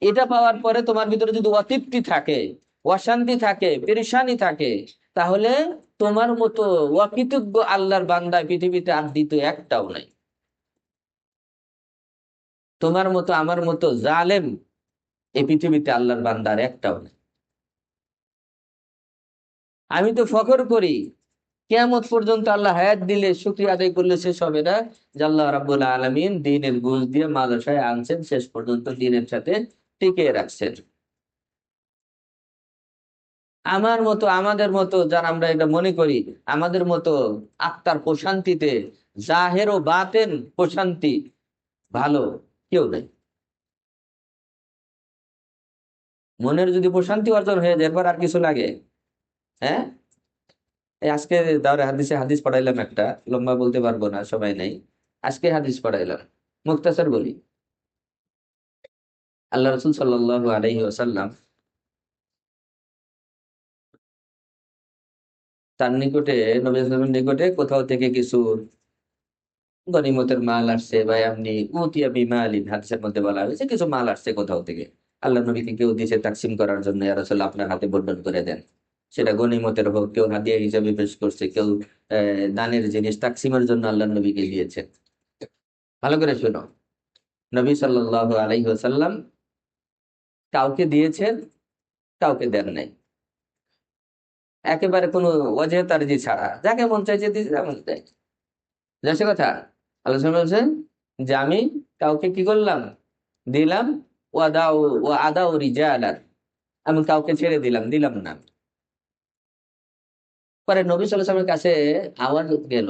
এটা পাওয়ার পরে তোমার ভিতরে যদি অতৃপ্তি থাকে, অশান্তি থাকে, পেরেশানি থাকে, তাহলে তোমার মতো অকৃতজ্ঞ আল্লাহর বান্দা পৃথিবীতে আর দ্বিতীয় একটাও নাই। তোমার মতো আমার মতো জালেম এই পৃথিবীতে আল্লাহর বান্দা আর একটাও নাই। আমি তো ফখর করি, কিয়ামত পর্যন্ত আল্লাহ হায়াত দিলে শুকরিয়া আদায় করলে শেষ হবে না, যে আল্লাহ রাব্বুল আলামিন দ্বীনের বুঝ দিয়ে মাদ্রাসায় আনছেন, শেষ পর্যন্ত দ্বীনের সাথে টিকে রাখছেন। আমার মতো, আমাদের মতো যারা আমরা এটা মনে করি, আমাদের মতো আত্মার প্রশান্তিতে, জাহের ও বাতেন প্রশান্তি ভালো কেউ নেই। মনের যদি প্রশান্তি অর্জন হয়ে যায়, এরপর আর কিছু লাগে? হ্যাঁ। এই আজকে দাওরে হাদিসে হাদিস পড়াইলাম একটা, লম্বা বলতে পারবো না, সবাই নাই। আজকে হাদিস পড়াইলাম, মুক্তাসার বলি। আল্লাহ রসুল সাল্লাল্লাহু আলাইহি ওয়াসাল্লাম তার নিকটে, নবী সাল্লাল্লাহু আলাইহি ওয়াসাল্লামের নিকটে কোথাও থেকে কিছু গনিমতের মাল আসছে, বা এমনি উতিয়া বিমালিন, হাদিসের মধ্যে বলা হয়েছে কিছু মাল আসছে কোথাও থেকে, আল্লাহ নবীকে কেউ দিছে তাকসিম করার জন্য, ইয়া রাসূলুল্লাহ আপনার হাতে বন্টন করে দেন। সেটা গনিমতের হোক, কেউ হাদিয়া হিসাবে পেশ করছে, কেউ দানের জিনিস তাকসিমের জন্য আল্লাহ নবীকে দিয়েছেন। ভালো করে শোনো, নবী সাল্লাল্লাহু আলাইহি ওয়াসাল্লাম কাউকে দিয়েছেন, কাউকে দেন নাই, একেবারে কোনো ওয়াজহ তারজি ছাড়া, যাকে মন চাইছে দিয়েছে, তেমন দেয়। যাচ্ছে কথা। আলোচনা বলছেন যে আমি কাউকে কি করলাম, দিলাম, ওয়াদাউ ও আদাউ রিজালান, আমি কাউকে ছেড়ে দিলাম, দিলাম না। পরে নবী সাল্লাল্লাহু আলাইহি ওয়াসাল্লামের কাছে আওয়াজ গেল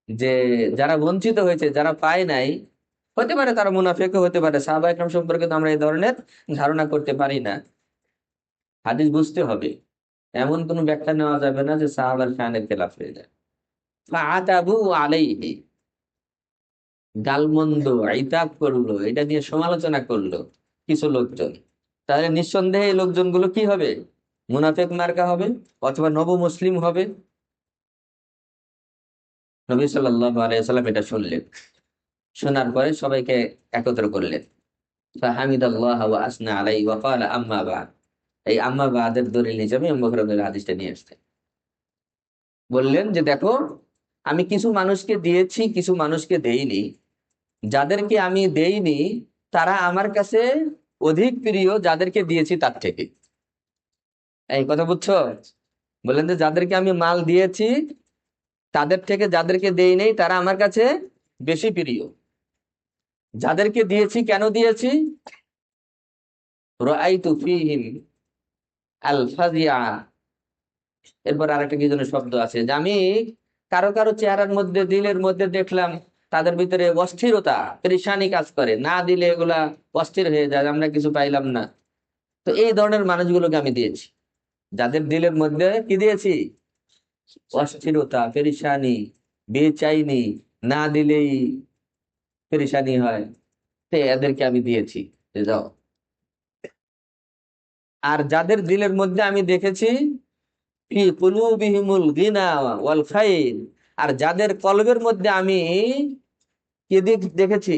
যে যারা বঞ্চিত হয়েছে, যারা পায় নাই, হতে পারে তারা মুনাফিকও হতে পারে, সাহাবা একরাম সম্পর্কে তো আমরা এই ধরনের ধারণা করতে পারি না। হাদিস বুঝতে হবে, এমন কোন ব্যাখ্যা নেওয়া যাবে না যে সাহাবার শানের খেলাফ হয়ে যায়। ফাআতাবু আলাইহি, গালমন্দ ইতাব করলো, এটা নিয়ে সমালোচনা করলো কিছু লোকজন। তাহলে নিঃসন্দেহে এই লোকজনগুলো কি হবে? মুনাফিক মার্কা হবে, অথবা নব মুসলিম হবে। নবী সাল্লাল্লাহু আলাইহি ওয়াসাল্লাম এটা শুনলেন, শোনার পরে সবাইকে একত্র করলেন। ফাহামিদাল্লাহ ওয়া আসনা আলাইহি ওয়া ক্বালা আম্মা বা'দ। এই আম্মা বা'দের দলিল হিসেবে আবু বকর রাদিয়াল্লাহু হাদিসটা নিয়ে আসছেন। বললেন যে দেখো, আমি কিছু মানুষকে দিয়েছি, কিছু মানুষকে দেইনি। যাদেরকে আমি দেইনি তারা আমার কাছে অধিক প্রিয় যাদেরকে দিয়েছি তার থেকে। এই কথা বুঝছো? বললেন যে যাদেরকে আমি মাল দিয়েছি তাদের থেকে যাদেরকে দেই নেই তারা আমার কাছে বেশি প্রিয়। যাদেরকে দিয়েছি, কেন দিয়েছি? রাআইতু ফীহিম আল ফাজিআ। এরপর আরেকটা কি যেন শব্দ আছে, যে আমি কারো কারো চেহারার মধ্যে, দিলের মধ্যে দেখলাম তাদের ভিতরে অস্থিরতা, পেরেশানি কাজ করে, না দিলে এগুলা অস্থির হয়ে যায়, আমরা কিছু পাইলাম না। তো এই ধরনের মানুষগুলোকে আমি দিয়েছি। যাদের দিলের মধ্যে কি দিয়েছি? অস্থিরতা, পেরেশানি, বেচাইনি, না দিলেই পেরেশানি হয়, তো এদেরকে আমি দিয়েছি, যে যাও। আর যাদের দিলের মধ্যে আমি দেখেছি ফি কুলুবিহিমুল গিনা ওয়াল খাইর, আর যাদের কলবের মধ্যে আমি কি দেখেছি?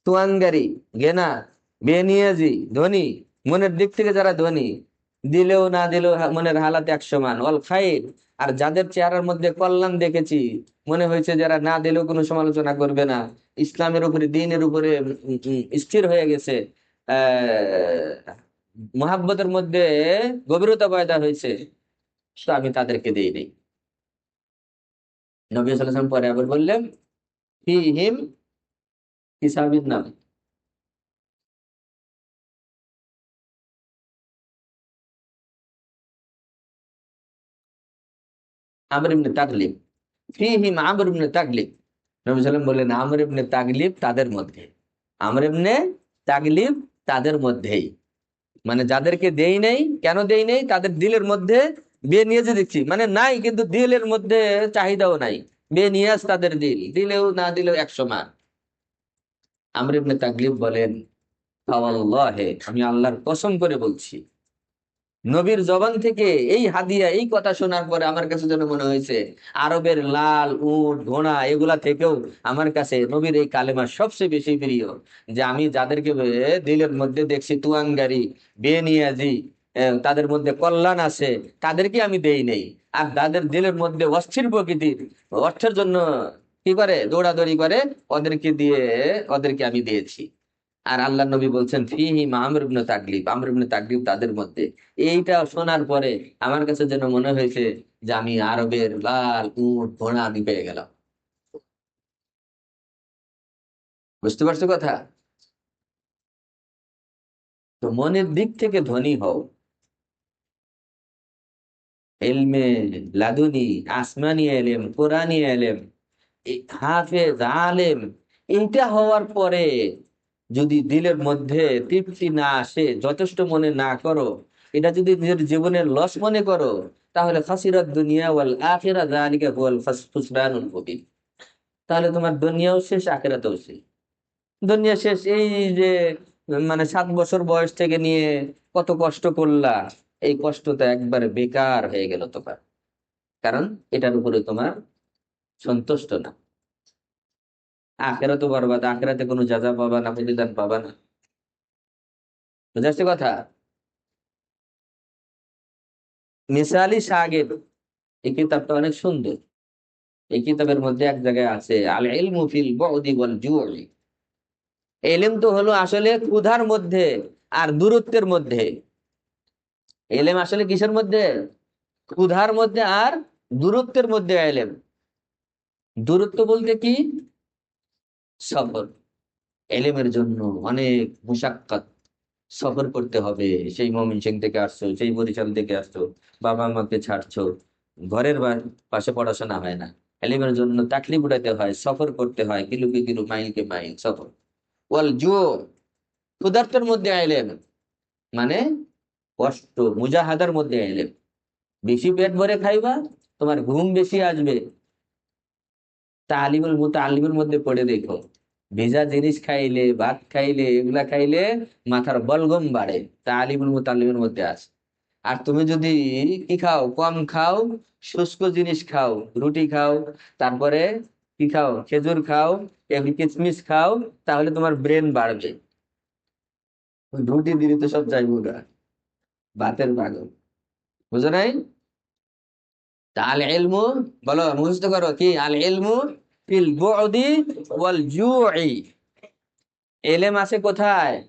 তুয়াঙ্গারি, গেনা, বেনিয়াজি, ধনী, মনের দিক থেকে যারা ধনী, দিলেও না দিলেও মনের হালাত এক সমান। ওয়াল খাইর, আর যাদের চেহারার মধ্যে কল্যাণ দেখেছি, মনে হয়েছে যারা না দিলেও কোনো সমালোচনা করবে না, ইসলামের উপরে, দ্বীনের উপরে স্থির হয়ে গেছে, আহ মহাব্বতের মধ্যে গভীরতা পয়দা হয়েছে, তো আমি তাদেরকে দিই নেই। নবী সাল্লাল্লাহু আলাইহি ওয়াসাল্লাম পরে আবার বললেন ফিহিম, কি সাহাবীর নাম? আমর ইবনে তাগলিব। ফিহিম আমর ইবনে তাগলিব। নবী সাল্লাল্লাহু আলাইহি ওয়াসাল্লাম বললেন আমর ইবনে তাগলিব তাদের মধ্যে। আমর ইবনে তাগলিব তাদের মধ্যেই, মানে যাদেরকে দেই নেই। কেন দেই নেই? তাদের দিলের মধ্যে বেনিয়াজ দেখছি, মানে নাই, কিন্তু দিলের মধ্যে চাহিদাও নাই, বেনিয়াজ তাদের দিল, দিলেও না দিলেও এক সমান। আমর ইবনে তাগলিব বলেন ফাওয়াল্লাহি, আমি আল্লাহর কসম করে বলছি, নবীর জবান থেকে এই হাদিয়া, এই কথা শোনার পরে আমার কাছে যেন মনে হয়েছে আরবের লাল উট, ঘোড়া, এগুলা থেকেও আমার কাছে নবীর এই কালেমা সবচেয়ে বেশি প্রিয়। যে আমি যাদেরকে দিলের মধ্যে দেখছি তুয়াঙ্গারি, বেনিয়াজি, তাদের মধ্যে কল্যাণ আছে, তাদেরকে আমি দেই নেই। আর তাদের দিলের মধ্যে অস্থির প্রকৃতির, অর্থের জন্য কি করে, দৌড়াদৌড়ি করে, ওদেরকে দিয়ে, ওদেরকে আমি দিয়েছি। আর আল্লাহ নবী বলছেন ফিহিম আমর ইবনে তাগলিব, আমর ইবনে তাগলিব তাদের মধ্যে। এইটা শোনার পরে আমার কাছে যেন মনে হয়েছে যে আমি আরবের লাল উট, ঘোড়া আমি পেয়ে গেলাম। বুঝতে পারছো কথা? তো মনের দিক থেকে ধনী হও, এলমে লাদুনি, আসমানি এলেম, কোরআনি এলেম, হাফেজ, আলেম, এইটা হওয়ার পরে যদি দিলের মধ্যে তৃপ্তি না আসে, যথেষ্ট মনে না করো, এটা যদি নিজের জীবনের লস মনে করো, তাহলে খাসিরাত দুনিয়া ওয়াল আখিরা, যালিকা হুয়াল খুসরানুল মুবিন। তাহলে তোমার দুনিয়াও শেষ, আখিরাতেও শেষ। দুনিয়া শেষ, এই যে মানে 7 বছর বয়স থেকে নিয়ে কত কষ্ট করলা, এই কষ্ট তো একবারে বেকার হয়ে গেল তোমার, কারণ এটার উপরে তোমার সন্তুষ্ট না। আখেরাতও বরবাদ, আখেরাতে কোনো যাজা পাবা না, প্রতিদান পাবা না। বুঝা যাচ্ছে কথা? মিসালি সাগের, এই কিতাবটা অনেক সুন্দর। এই কিতাবের মধ্যে এক জায়গায় আছে আল ইলমু ফিল বুদি ওয়াল জুই। এলেম তো হলো আসলে ক্ষুধার মধ্যে আর দূরত্বের মধ্যে। এলেম আসলে কিসের মধ্যে? ক্ষুধার মধ্যে আর দূরত্বের মধ্যে এলেম। দূরত্ব বলতে কি? সফর। এলেমের জন্য অনেক মুশাক্কাত সফর করতে হবে। সেই ময়মনসিংহ থেকে আসছো, সেই বরিশাল থেকে আসছো, বাবা মাকে ছাড়ছো, ঘরের পাশে পড়াশোনা হয় না। এলেমের জন্য তাকলিফ উঠাতে হয়, সফর করতে হয়, কিলো কিলো মাইল কে মাইল সফর। ওয়াল জু, ক্ষুধার্তের মধ্যে এলেম, মানে কষ্ট মুজাহাদার মধ্যে এলেম। বেশি পেট ভরে খাইবা, তোমার ঘুম বেশি আসবে। তালিমুল মুতাআল্লিমের মধ্যে পড়ে দেখো, ভেজা জিনিস খাইলে, ভাত খাইলে, এগুলা খাইলে মাথার বলগম বাড়ে। তালিমুল মুতাআল্লিমের মধ্যে আছে। আর তুমি যদি কি খাও, কম খাও, শুষ্ক জিনিস খাও, রুটি খাও, তারপরে কি খাও, খেজুর খাও, এমনি কিশমিশ খাও, তাহলে তোমার ব্রেন বাড়বে। রুটি দিলে তো সব যাইবো গা, ভাতের পাগল। বুঝো নাই? তা আল ইলমু, বলো মুখস্থ করো কি, আল ইলমু ফিল বুদি ওয়াল জুই। এলেম আছে কোথায়?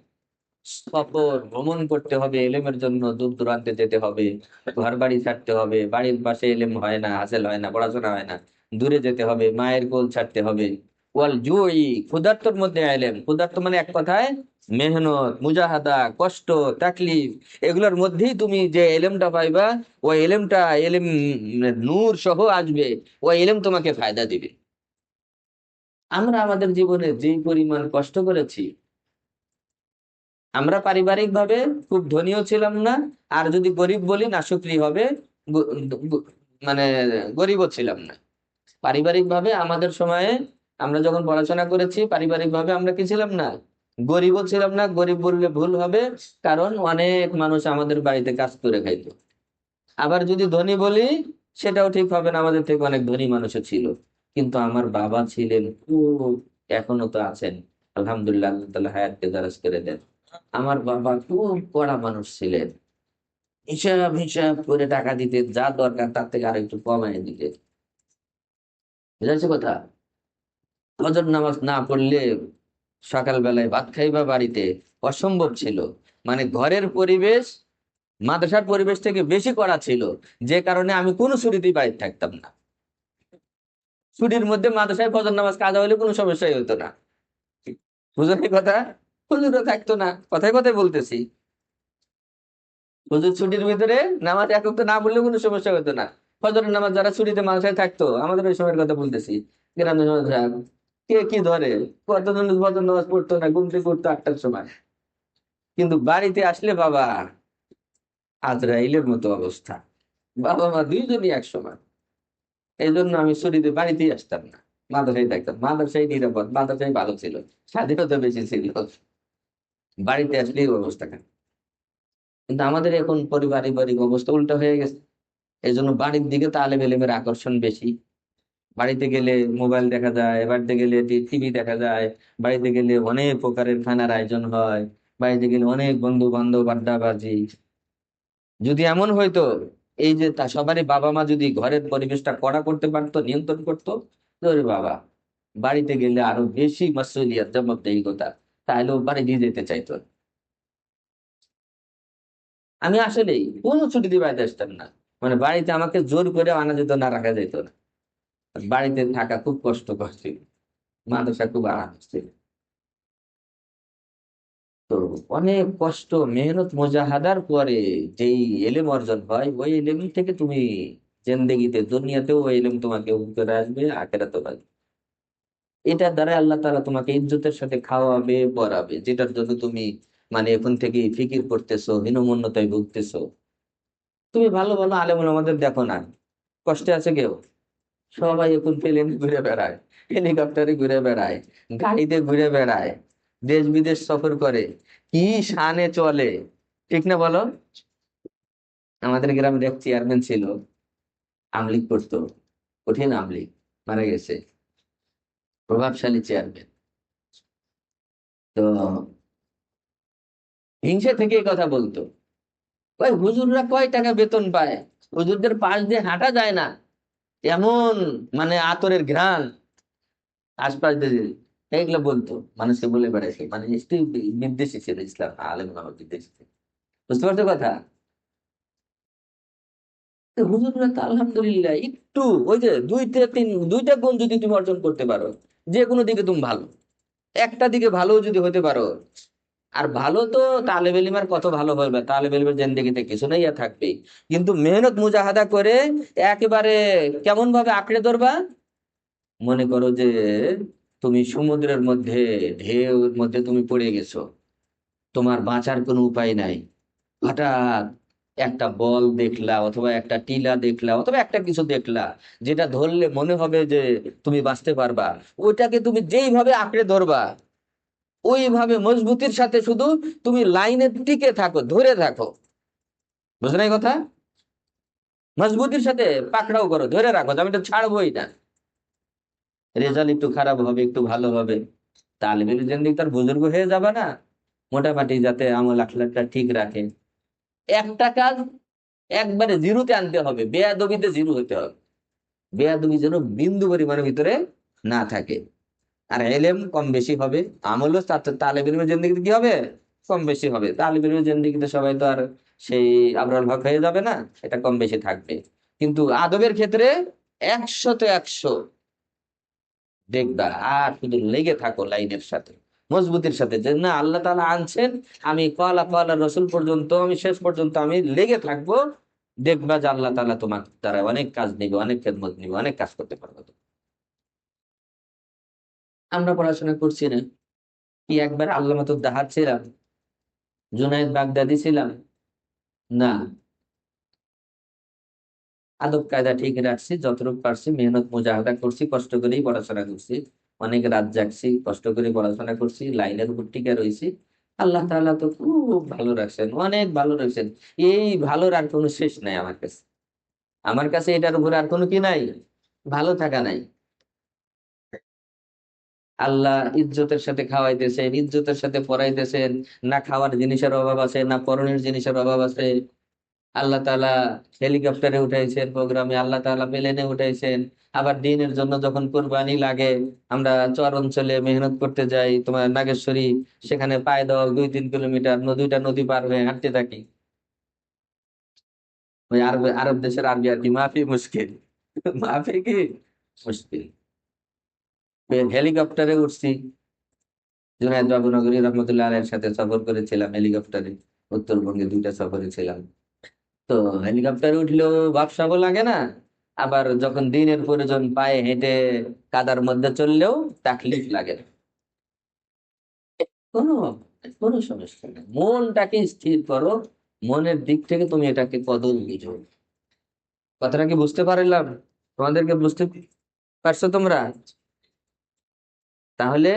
সফর, ভ্রমণ করতে হবে এলেমের জন্য, দূর দূরান্তে যেতে হবে, ঘর বাড়ি ছাড়তে হবে, বাড়ির পাশে এলেম হয় না, হাসিল হয় না, পড়াশোনা হয় না, দূরে যেতে হবে, মায়ের কোল ছাড়তে হবে। ওয়াল জুই, ক্ষুধার্তর মধ্যে এলেম। ক্ষুধার্ত মানে এক কথায় মেহনত, মুজাহাদা, কষ্ট, তাকলিফ, এগুলোর মধ্যেই তুমি যে এলেমটা পাইবা, ওই এলেমটা এলেম নূর সহ আসবে, ওই এলেম তোমাকে ফায়দা দিবে। আমরা আমাদের জীবনে যে পরিমাণ কষ্ট করেছি, আমরা পারিবারিক ভাবে খুব ধনীও ছিলাম না, আর যদি গরিব বলি না শুকরি হবে, গ- গ- মানে গরিবও ছিলাম না। পারিবারিক ভাবে আমাদের সময়ে, আমরা যখন পড়াশোনা করেছি, পারিবারিক ভাবে আমরা কি ছিলাম না, গরিবও ছিলাম না। গরিব বললে ভুল হবে, কারণ অনেক মানুষ আমাদের বাড়িতে কাজ করে খাইতো। আবার যদি ধনী বলি, সেটাও ঠিক হবে না, আমাদের থেকে অনেক ধনী মানুষও ছিল। কিন্তু আমার বাবা ছিলেন খুব, এখনো তো আছেন, আলহামদুলিল্লাহ, আল্লাহ তাআলা হায়াতকে দারাজ করে দেন। আমার বাবা খুব কড়া মানুষ ছিলেন, হিসাব হিসাব করে টাকা দিতে, যা দরকার তার থেকে আর একটু কমায় দিতে। বুঝাচ্ছে কথা? ফজর নামাজ না পড়লে সকালবেলায় ভাত খাইবা বাড়িতে অসম্ভব ছিল। মানে ঘরের পরিবেশ মাদ্রাসার পরিবেশ থেকে বেশি করা ছিল, যে কারণে আমি কোনো ছুটিতেই বাড়িতে থাকতাম না। ছুটির মধ্যে মাদ্রাসায় ফজর নামাজ কাজা হলে কোনো সমস্যাই হতো না। বুঝলেন এই কথা? হুজুরও থাকতো না, কথায় কথায় বলতেছি। হুজুর ছুটির ভিতরে নামাজ এক ওয়াক্ত না পড়লেও কোনো সমস্যা হতো না। ফজরের নামাজ যারা ছুটিতে মাদ্রাসায় থাকতো, আমাদের ওই সময়ের কথা বলতেছি, গ্রামের মাদ্রাসা, কে কি ধরে, কতজন ফজর নামাজ পড়তো না, ঘুম থেকে উঠতো 8টার সময়। কিন্তু বাড়িতে আসলে বাবা, আজরাইলের মতো অবস্থা। বাবা মা দুইজনই এক সময়। এই জন্য আমি ছুটিতে বাড়িতেই আসতাম না, মাদ্রাসায় থাকতাম। মাদ্রাসায় নিরাপদ, মাদ্রাসায় ভালো ছিল, স্বাধীনতা বেশি ছিল। বাড়িতে আসলেই অবস্থা খারাপ। কিন্তু আমাদের এখন পারিবারিক অবস্থা উল্টা হয়ে গেছে। এই জন্য বাড়ির দিকে তালেব ইলমের আকর্ষণ বেশি। বাড়িতে গেলে মোবাইল দেখা যায়, বাড়িতে গেলে টিভি দেখা যায়, বাড়িতে গেলে অনেক প্রকারের খানার আয়োজন হয়, বাড়িতে গেলে অনেক বন্ধু বান্ধব আড্ডাবাজি। যদি এমন হইতো, এই যে তা সবারই বাবা মা যদি ঘরের পরিবেশটা কড়া করতে পারতো, নিয়ন্ত্রণ করতো, তো ওরে বাবা, বাড়িতে গেলে আরো বেশি মাসুলিয়াত, জবাবদিহিতা, তাহলে ও বাড়ি দিয়ে যেতে চাইতো না। আমি আসলেই কোনো ছুটি দিয়ে বাড়িতে আসতাম না। মানে বাড়িতে আমাকে জোর করে আনা যেত না, রাখা যেত না। বাড়িতে থাকা খুব কষ্ট ছিল, মাদ্রাসা খুব আরাম ছিল। তো অনেক কষ্ট, মেহনত, মুজাহাদার পরে যেই এলেম অর্জন হয়, ওই এলেম থেকে তুমি জিন্দেগিতে দুনিয়াতেও ওই এলেম তোমাকে উপকারে আসবে, আখেরাতেও আসবে। এটার দ্বারা আল্লাহ তাআলা তোমাকে ইজ্জতের সাথে খাওয়াবে, পরাবে, যেটার জন্য তুমি মানে এখন থেকে ফিকির করতেছো, হীনমন্যতায় ভুগতেছো। তুমি ভালো ভালো আলেম ওলামাদের দেখো না, কষ্টে আছে কেউ? সবাই এখন প্লেনে ঘুরে বেড়ায়, হেলিকপ্টারে ঘুরে বেড়ায়, গাড়িতে ঘুরে বেড়ায়, দেশ বিদেশ সফর করে, কি শানে চলে। ঠিক না বলো? আমাদের গ্রামের এক চেয়ারম্যান ছিল, আমলিগ করতো, কঠিন আমলিগ, মারা গেছে, প্রভাবশালী চেয়ারম্যান। তো হিংসা থেকে এই কথা বলতো, ওই হুজুররা কয় টাকা বেতন পায়, হুজুরদের পাশ দিয়ে হাঁটা যায় না, এমন মানে আতরের ঘ্রাণ আশপাশ দিয়ে, এইগুলো বলতো, মানুষকে বলে বেড়াইছে। মানে নিশ্চয়ই বিদ্বেষী ছিল, ইসলাম আলেম বিদ্বেষী ছিল। বুঝতে পারছো কথা? তো হুজুররা তো আলহামদুলিল্লাহ একটু, ওই যে দুইটা গুণ যদি তুমি অর্জন করতে পারো, যে কোনো দিকে তুমি ভালো, একটা দিকে ভালো যদি হতে পারো। আর ভালো তো তালেব ইলমের কত ভালো হবে, তালেব ইলমের জিন্দেগিতে কিছু নেই আর থাকবে, কিন্তু মেহনত মুজাহাদা করে একেবারে কেমন ভাবে আঁকড়ে ধরবা। মনে করো যে তুমি সমুদ্রের মধ্যে, ঢেউর মধ্যে তুমি পড়ে গেছো, তোমার বাঁচার কোনো উপায় নাই। হঠাৎ একটা বল দেখলা, অথবা একটা টিলা দেখলা, অথবা একটা কিছু দেখলা, যেটা ধরলে মনে হবে যে তুমি বাঁচতে পারবা। ওইটাকে তুমি যেইভাবে আঁকড়ে ধরবা, ওইভাবে মজবুতির সাথে শুধু তুমি লাইনে টিকে থাকো, ধরে থাকো। বুঝলে এই কথা? মজবুতির সাথে পাকড়াও করো, ধরে রাখো যে আমি এটা ছাড়বোই না। রেজাল্ট একটু খারাপ হবে, একটু ভালো হবে, তালিবের জিন্দেগি তার বুজুর্গ হয়ে যাবে না। মোটামুটি যাতে আমল আখলাকটা ঠিক রাখে। একটা কাজ একবারে জিরোতে আনতে হবে, বেয়াদবিতে জিরো হতে হবে। বেয়াদবি যেন বিন্দু পরিমাণের ভিতরে না থাকে। আর এলেম কম বেশি হবে, আমলও তালেব ইলমের জিন্দেগিতে কি হবে, কম বেশি হবে। তালেব ইলমের জিন্দেগিতে সবাই তো আর সেই আবরাল হক হয়ে যাবে না, এটা কম বেশি থাকবে। কিন্তু আদবের ক্ষেত্রে 100-তে 100 দেখবা। আর শুধু লেগে থাকো লাইনের সাথে, মজবুতির সাথে, যে না আল্লাহ তাআলা আনছেন, আমি কলা কলা রসুল পর্যন্ত, আমি শেষ পর্যন্ত আমি লেগে থাকবো। দেখবা যে আল্লাহ তাআলা তোমার দ্বারা অনেক কাজ নিবে, অনেক খেদমত নিবে, অনেক কাজ করতে পারবো। আমরা পড়াশোনা করছি না কি একবার আল্লামা দাহার ছিলাম, জুনায়েদ বাগদাদি ছিলাম? না, আদব কায়দা ঠিক রাখছি, যতটুকু পারছি মেহনত মুজাহাদা করছি, কষ্ট করেই পড়াশোনা করছি, অনেক রাত জাগছি, কষ্ট করে পড়াশোনা করছি, লাইনের উপর টিকে রয়েছি। আল্লাহ তাআলা তো খুব ভালো রাখছেন, অনেক ভালো রাখছেন। এই ভালোর আর কোনো শেষ নাই আমার কাছে। আমার কাছে এটার উপরে আর কোনো কি নাই, ভালো থাকা নাই। আল্লাহ ইজ্জতের সাথে খাওয়াইতেছেন, ইজ্জতের সাথে পড়াইতেছেন। না খাওয়ার জিনিসের অভাব আছে, না পরনের জিনিসের অভাব আছে। আল্লাহ তাআলা হেলিকপ্টারে উঠাইছেন প্রোগ্রামে, আল্লাহ তাআলা প্লেনে উঠাইছেন। আবার দিনের জন্য যখন কোরবানি লাগে, আমরা চর অঞ্চলে মেহনত করতে যাই, তোমার নাগেশ্বরী, সেখানে পায়ে দেওয়া 2-3 কিলোমিটার দুইটা নদী পার হয়ে হাঁটতে থাকি। ওই আরব আরব দেশের আরবি আর কি, মাফি মুশকিল। মাফি কি মুশকিল। হেলিকপ্টারে উঠছি, জুনায়েদ বাবুনগরী রহমতুল্লাহ আলাইহির সাথে সফর করেছিলাম হেলিকপ্টারে। উত্তরবঙ্গে 2টা সফরে ছিলাম। তো হেলিকপ্টারে উঠলেও ভাবসাবও লাগে না, আবার যখন দিনের প্রয়োজন পায়ে হেঁটে কাদার মধ্যে চললেও তাকলিফ লাগে না। কোনো কোনো সমস্যা নেই, মনটাকে স্থির করো। মনের দিক থেকে তুমি এটাকে কদর দিছো। কথাটা কি বুঝতে পারলাম? তোমাদেরকে বুঝতে পারছো তোমরা? তাহলে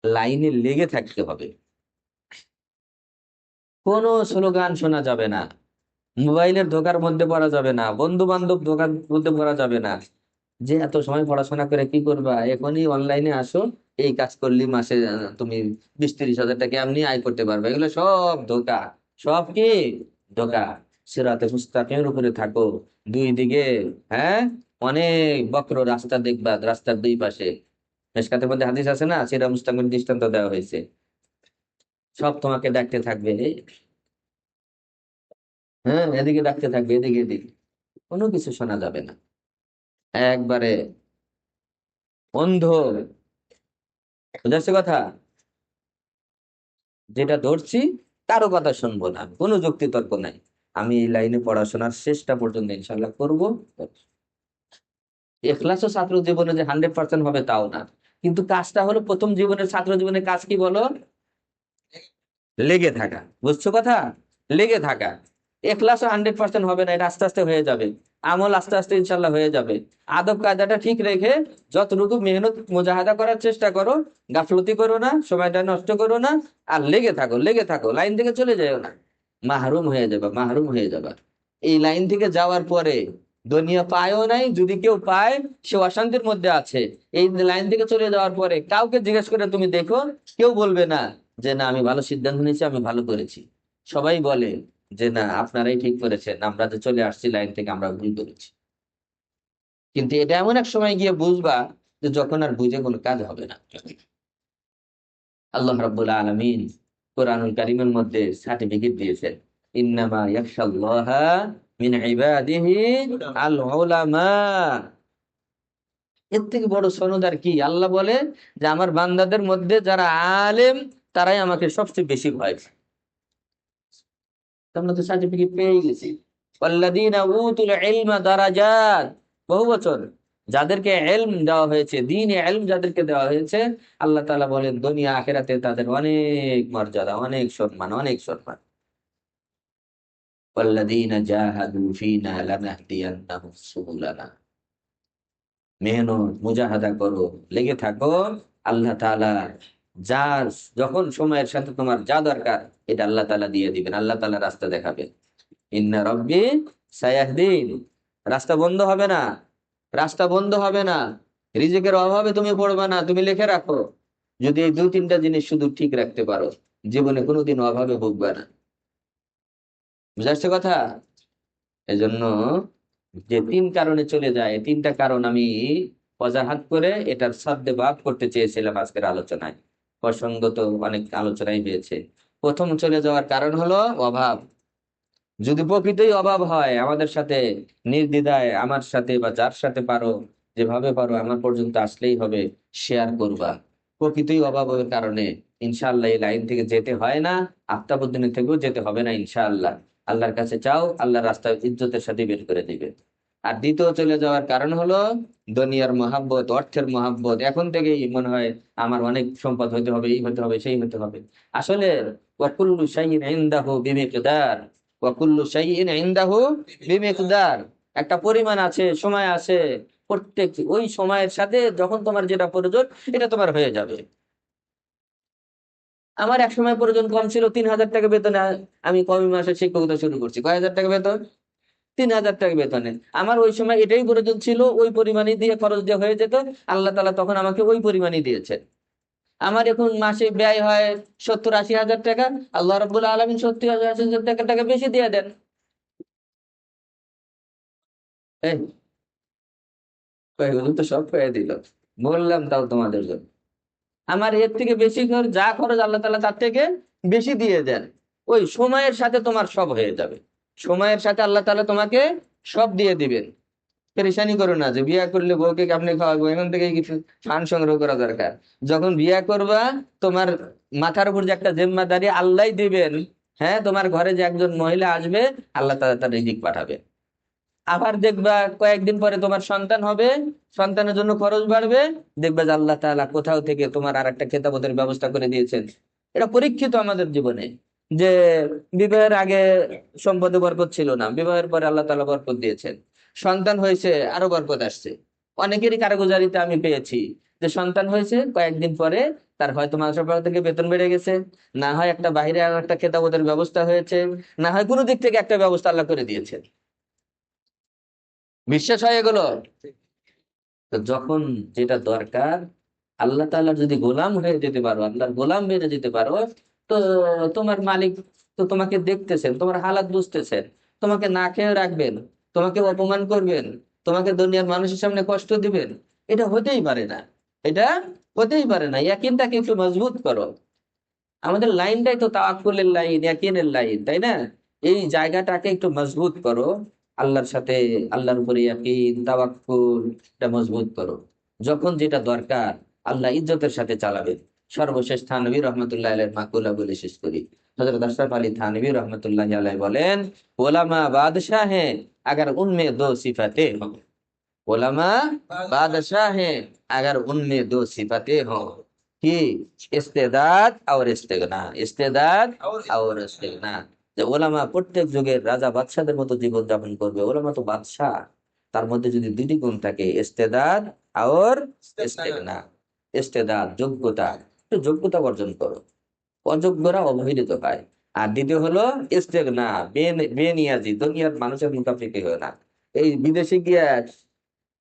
লাইনে লেগে থাকতে হবে। কোনো স্লোগান শোনা যাবে না, মোবাইলের ধোকার মধ্যে পড়া যাবে না, বন্ধু বান্ধব ধোকার মধ্যে পড়া যাবে না। যে এত সময় পড়াশোনা করে কি করবা, এখনই অনলাইনে আসো, এই কাজ করলে মাসে তুমি 20-30 হাজার টাকা এমনি আয় করতে পারবে। এগুলো সব ধোকা, সব কি ধোকা। সিরাতে মুস্তাকিমের উপরে থাকো, দুই দিকে, হ্যাঁ, অনেক বক্র রাস্তা দেখবা, রাস্তার দুই পাশে মেশকাতের মধ্যে হাদিস আছে না, সিরা মুস্তাকিমের দৃষ্টান্ত দেওয়া হয়েছে। সব তোমাকে ডাকতে থাকবে, হ্যাঁ, এদিকে ডাকতে থাকবে, এদিকে এদিকে, কোনো কিছু শোনা যাবে না, একবারে অন্ধ। বুঝাচ্ছে কথা? যেটা ধরছি কারো কথা শুনবো না, কোনো যুক্তি তর্ক নাই। আমি এই লাইনে পড়াশোনার শেষটা পর্যন্ত ইনশাল্লাহ করব। এখলাসও ছাত্র জীবনে যে 100% হবে তাও না, কিন্তু কাজটা হলো প্রথম জীবনের, ছাত্র জীবনের কাজ কি বলো? লেগে থাকা। বুঝছো কথা? লেগে থাকা। এখলাসও 100% হবে না, এটা আস্তে আস্তে হয়ে যাবে। আমল আস্তে আস্তে ইনশাল্লাহ হয়ে যাবে। আদব কায়দাটা ঠিক রেখে যতটুকু মেহনত মুজাহাদা করার চেষ্টা করো, গাফলতি করো না, সময়টা নষ্ট করো না। আর লেগে থাকো, লেগে থাকো, লাইন থেকে চলে যাও না। মাহরুম হয়ে যাবা, মাহরুম হয়ে যাবা। এই লাইন থেকে যাওয়ার পরে দুনিয়া পায়ও নাই, যদি কেউ পায় সে অশান্তির মধ্যে আছে। এই লাইন থেকে চলে যাওয়ার পরে কাউকে জিজ্ঞেস করে তুমি দেখো, কেউ বলবে না যে না আমি ভালো সিদ্ধান্ত নিয়েছি, আমি ভালো করেছি। সবাই বলে যে না আপনারাই ঠিক করেছেন, আমরা যে চলে আসছি লাইন থেকে, আমরা ভুল করেছি। কিন্তু এটা এমন এক সময় গিয়ে বুঝবা যে যখন আর বুঝে কোনো কাজ হবে না। আল্লাহ রাব্বুল আলামিন কোরআনুল কারীমের মধ্যে সার্টিফিকেট দিয়েছেন, ইন্নামা ইয়াখশাল্লাহা মিন ইবাদিহি আল উলামা। এর থেকে বড় সনদ আর কি? আল্লাহ বলে যে আমার বান্দাদের মধ্যে যারা আলেম তারাই আমাকে সবচেয়ে বেশি ভয় পায়। আমরা তো সার্টিফিকেট পেয়ে গেছি। ওয়াল্লাযীনা উতুল ইলমা দারাজাত, বহু বচন। যাদেরকে ইলম দেওয়া হয়েছে, দ্বীন ইলম যাদেরকে দেওয়া হয়েছে, আল্লাহ তাআলা বলেন দুনিয়া আখিরাতে তাদের অনেক মর্যাদা, অনেক সম্মান, অনেক সম্মান। ওয়াল্লাযীনা জাহাদু ফীনা লানাহদিয়ান্নাহুম সুবুলানা। মেহনত মুজাহাদা করো, লেগে থাকো, আল্লাহ তাআলা যা যখন সময়ের সাথে তোমার যা দরকার এটা আল্লাহ তাআলা দিয়ে দিবেন, আল্লাহ তাআলা রাস্তা দেখাবেন। ইন্না রব্বি সায়াহদিন। রাস্তা বন্ধ হবে না, রাস্তা বন্ধ হবে না। রিজিকের অভাবে তুমি পড়বে না। তুমি লিখে রাখো, যদি এই দুই তিনটা জিনিস শুধু ঠিক রাখতে পারো, জীবনে কোনোদিন অভাবে ভুগবে না। বুঝা আসছে কথা? এজন্য যে তিন কারণে চলে যায়, এই তিনটা কারণ আমি অজাহাত করে এটার সাধ্যে বাদ করতে চেয়েছিলাম আজকের আলোচনায়। প্রসঙ্গত অনেক আলোচনাই হয়েছে। প্রথম চলে যাওয়ার কারণ হলো অভাব। যদি প্রকৃতই অভাব হয় আমাদের সাথে, নির্দ্বিধায় আমার সাথে বা যার সাথে পারো, যেভাবে পারো আমার পর্যন্ত আসলেই হবে, শেয়ার করবা। প্রকৃতই অভাবের কারণে ইনশাআল্লাহ এই লাইন থেকে যেতে হয় না, আফতাবুদ্দিনের থেকেও যেতে হবে না ইনশাআল্লাহ। আল্লাহর কাছে চাও, আল্লাহর রাস্তা ইজ্জতের সাথে বের করে দিবে। আর দ্বিতীয় চলে যাওয়ার কারণ হলো দুনিয়ার মহাব্বত, অর্থের মহাব্বত। এখন থেকেই মনে হয় আমার অনেক সম্পদ হতে হবে, এই হতে হবে, সেই হতে হবে। আসলে ওয়াকুল্লু শাইইন ইনদাহু বিমিকদার, ওয়াকুল্লু শাইইন ইনদাহু বিমিকদার। একটা পরিমাণ আছে, সময় আছে। প্রত্যেক ওই সময়ের সাথে যখন তোমার যেটা প্রয়োজন এটা তোমার হয়ে যাবে। আমার এক সময় প্রয়োজন কম ছিল, 3,000 টাকা বেতনে আমি কমি মাসে শিক্ষকতা শুরু করছি। কয় হাজার টাকা বেতন? 3,000 টাকা বেতনে। আমার ওই সময় এটাই প্রয়োজন ছিল, ওই পরিমাণই দিয়ে খরচ দিয়ে হয়ে যেত। আল্লাহ তাআলা তখন আমাকে ওই পরিমাণই দিয়েছে। আমার এখন মাসে ব্যয় হয় 70-80 হাজার টাকা। আল্লাহ রাব্বুল আলামিন 70-80 হাজার টাকা বেশি দিয়ে দেন। এই কয় হুজুর তো সব কয়ে দিল, বললাম তাও তোমাদের জন্য। আমার এর থেকে বেশি খরচ, যা খরচ আল্লাহ তাআলা তার থেকে বেশি দিয়ে দেন। ওই সময়ের সাথে তোমার সব হয়ে যাবে। সময়ের সাথে আল্লাহ তাআলা তোমাকে সব দিয়ে দিবেন। পেরেশানি করো না যে বিয়া করলে বউকে কেমনে খাওয়াবো, এখন থেকে কিছু ফান্ড সংগ্রহ করা দরকার। যখন বিয়া করবা তোমার মাথার উপর যে একটা জিম্মাদারি আল্লাহ দিবেন। হ্যাঁ, তোমার ঘরে যে একজন মহিলা আসবে, আল্লাহ তাআলা তার রিজিক পাঠাবে। আবার দেখবা কয়েকদিন পরে তোমার সন্তান হবে, সন্তানের জন্য খরচ বাড়বে। দেখবা যে আল্লাহ তাআলা কোথাও থেকে তোমার আর একটা খেতাবতের ব্যবস্থা করে দিয়েছেন। এটা পরীক্ষিত আমাদের জীবনে, যে বিবাহের আগে সম্পদে বরকত ছিল না, বিবাহের পরে আল্লাহ তাআলা বরকত দিয়েছেন। সন্তান হয়েছে, আরো বরকত আসছে। অনেকেরই কারগুজারিতে আমি পেয়েছি যে সন্তান হয়েছে, কয়েকদিন পরে তার হয়তো মাদ্রাসা থেকে বেতন বেড়ে গেছে, না হয় একটা বাইরে আর একটা খেতাবতের ব্যবস্থা হয়েছে, না হয় কোনো দিক থেকে একটা ব্যবস্থা আল্লাহ করে দিয়েছেন। বিশ্বাস হয় এগুলো? তো যখন যেটা দরকার, আল্লাহ তাআলার যদি গোলাম হয়ে যেতে পারো, আল্লাহর গোলাম বেড়ে যেতে পারো, তো তোমার মালিক তো তোমাকে দেখতেছেন, তোমার হালাত বুঝতেছেন। তোমাকে না খেয়ে রাখবেন, তোমাকে অপমান করবেন, তোমাকে দুনিয়ার মানুষের সামনে কষ্ট দিবেন। এটা হতেই পারে না, এটা হতেই পারে না। ইয়াকিনটাকে একটু মজবুত করো। আমাদের লাইনটাই তো তাওয়াক্কুলের লাইন, ইয়াকিনের লাইন, তাই না? এই জায়গাটাকে একটু মজবুত করো। আল্লাহর সাথে, আল্লাহর উপরে ইয়াকিন, তাওয়াক্কুল এটা মজবুত করো। যখন যেটা দরকার আল্লাহ ইজ্জতের সাথে চালাবেন। সর্বশেষ থানভী রহমতুল্লাহ আলাইহির মাকুলা বলে শেষ করি। হযরত আশরাফ আলী থানভী রহমতুল্লাহ আলাইহি বলেন, ওলামা বাদশাহ হ্যাঁ अगर उनमें दो सिफतें हों। ওলামা বাদশাহ হ্যাঁ अगर उनमें दो सिफतें हों। কি? ইস্তেদাদ আর ইস্তেগনা, ইস্তেদাদ আর ইস্তেগনা। যে ওলামা প্রত্যেক যুগের রাজা বাদশাদের মতো জীবন যাপন করবে। ওলামা তো বাদশাহ, তার মধ্যে যদি দুটি গুণ থাকে, ইস্তেদাদ আর ইস্তেগনা। ইস্তেদাদ যোগ্যতা, একটু যোগ্যতা অর্জন করো, অযোগ্যরা অবহেলিত হয়। আর দ্বিতীয় হলো ইস্তেগনা, বেনিয়াজি, দুনিয়ার মানুষের মুখাপেক্ষি হয় না। এই বিদেশে গিয়ে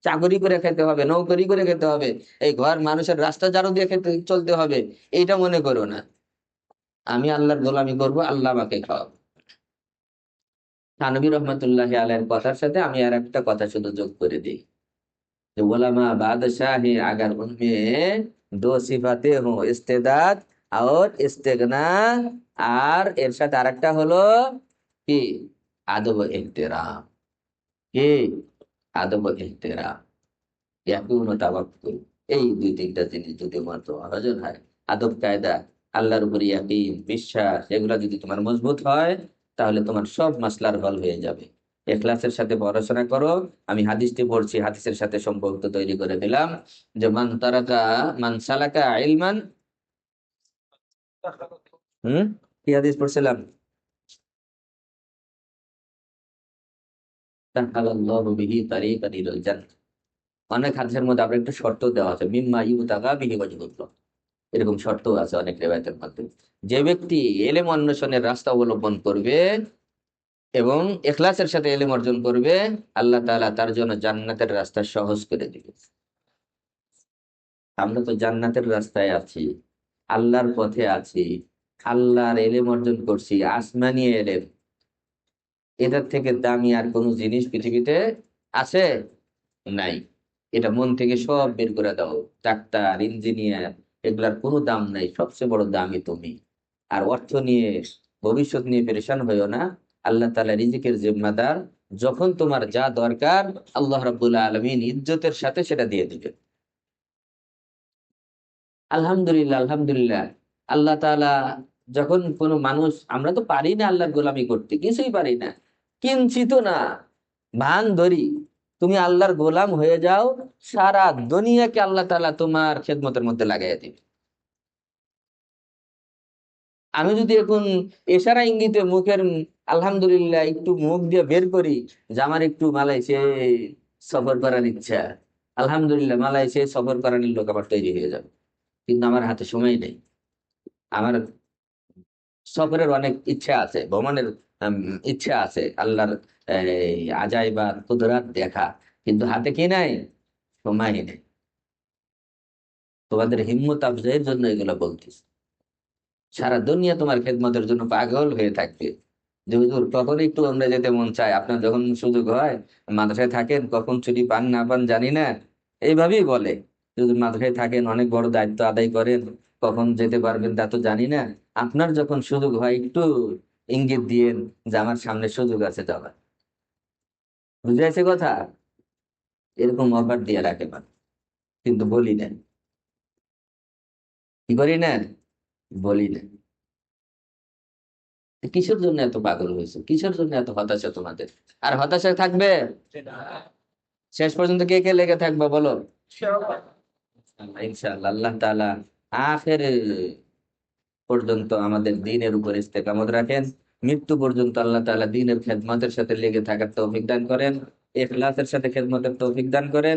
চাকরি করে খেতে হবে, নৌকরি করে খেতে হবে, এই ঘর মানুষের রাস্তা ঝাড়ু দিয়ে খেতে চলতে হবে, এইটা মনে করো না। আমি আল্লাহর গোলামি করব, আল্লাহ আমাকে খাওয়াবো। থানভী রহমতুল্লাহ আলাইহির কথার সাথে আমি আর একটা কথা শুধু যোগ করে দিই, যে ওলামা বাদশাহ হে আগার উনমে দো সিফাতে হো, ইস্তেদাদ আর ইস্তেগনা। আর এর সাথে আরেকটা হলো কি? আদব ও এহতেরাম। কি? আদব ও এহতেরাম, ইয়াকুন ও তাওয়াক্কুল। এই দুই তিনটা জিনিস যদি তোমার অর্জন হয়, আদব কায়দা, আল্লাহর উপর ইয়াকিন বিশ্বাস, এগুলা যদি তোমার মজবুত হয়, তাহলে তোমার সব মাসলার হল হয়ে যাবে। ইখলাসের সাথে পড়াশোনা করো। আমি হাদিসটি পড়ছি, হাদিসের সাথে সম্পর্ক তৈরি করে দিলাম যে মান সালাকা ইলমান। হুম, কি হাদিস পড়ছিলাম? সাহালাল্লাহু বিহি তারিকান ইলাল জান্নাহ। অনেক হাদিসের মধ্যে আবার একটু শর্ত দেওয়া আছে, মিম্মা ইউতাগা বিহি ওয়াজহুল্লাহ, এরকম শর্ত আছে অনেক রেওয়ায়েতের মধ্যে। যে ব্যক্তি এলেম অন্বেষণের রাস্তা অবলম্বন করবে এবং ইখলাসের সাথে এলেম অর্জন করবে, আল্লাহ তাআলা তার জন্য জান্নাতের রাস্তা সহজ করে দিবে। আমরা তো জান্নাতের রাস্তায় আছি, আল্লাহর পথে আছি, আল্লাহর এলেম অর্জন করছি, আসমানি এলেম। এটার থেকে দামি আর কোনো জিনিস পৃথিবীতে আছে? নাই। এটা মন থেকে সব বের করে দাও। ডাক্তার, ইঞ্জিনিয়ার, এগুলার কোনো দাম নাই, সবচেয়ে বড় দামই তুমি। আর অর্থ নিয়ে, ভবিষ্যৎ নিয়ে পেরেশান হইও না। আল্লাহ তাআলা রিজিকের জিম্মাদার। যখন তোমার যা দরকার, আল্লাহ রাব্বুল আলামিন ইজ্জতের সাথে সেটা দিয়ে দিবে। আলহামদুলিল্লাহ, আলহামদুলিল্লাহ। আল্লাহ তাআলা যখন কোনো মানুষ, আমরা তো পারি না আল্লাহর গোলামি করতে, কিছুই পারি না, কিঞ্চিত না। ভান ধরি, তুমি আল্লাহর গোলাম হয়ে যাও, সারা দুনিয়াকে আল্লাহ তাআলা তোমার খেদমতের মধ্যে লাগাই দিবে। আমি যদি এখন ইশারা ইঙ্গিতে মুখের আলহামদুলিল্লাহ একটু মুখ দিয়ে বের করি যে আমার একটু মালয়েশিয়া সফর করার ইচ্ছা, আলহামদুলিল্লাহ মালয়েশিয়া সফর করানোর লোক আমার তৈরি হয়ে যাবে। কিন্তু আমার হাতে সময় নেই। আমার সফরের অনেক ইচ্ছা আছে, ভ্রমণের উম, ইচ্ছা আছে, আল্লাহর আজাইব বা কুদরাত দেখা, কিন্তু হাতে কি নাই? সময় নেই। তোমাদের হিম্মত আফজাইয়ের জন্য এগুলো বলতেছি। সারা দুনিয়া তোমার খেদমতের জন্য পাগল হয়ে থাকবে যে হুজুর কখন একটু আমরা যেতে মন চায়, আপনার যখন সুযোগ হয়, মাদ্রাসায় থাকেন, কখন ছুটি পান না পান জানি না, এইভাবেই বলে। যদি মাদ্রাসায় থাকেন, অনেক বড় দায়িত্ব আদায় করেন, কখন যেতে পারবেন তা তো জানি না, আপনার যখন সুযোগ হয় একটু ইঙ্গিত দিয়েন যে আমার সামনে সুযোগ আছে যাওয়ার। বুঝে আছে কথা? এরকম অফার দিয়ে রাখে না, কিন্তু বলি না। কি করি না? বলি না। কিসের জন্য এত পাগল হয়েছে? কিসের জন্য এত হতাশা তোমাদের? আর হতাশা থাকবে শেষ পর্যন্ত, কে কে লেগে থাকবে বলো? ইনশাআল্লাহ। আল্লাহ তাআলা আখের পর্যন্ত আমাদের দ্বীনের উপর ইস্তেকামত রাখেন। মৃত্যু পর্যন্ত আল্লাহ তাআলা দ্বীনের খেদমতের সাথে লেগে থাকার তৌফিক দান করেন, ইখলাসের সাথে খেদমতের তৌফিক দান করেন।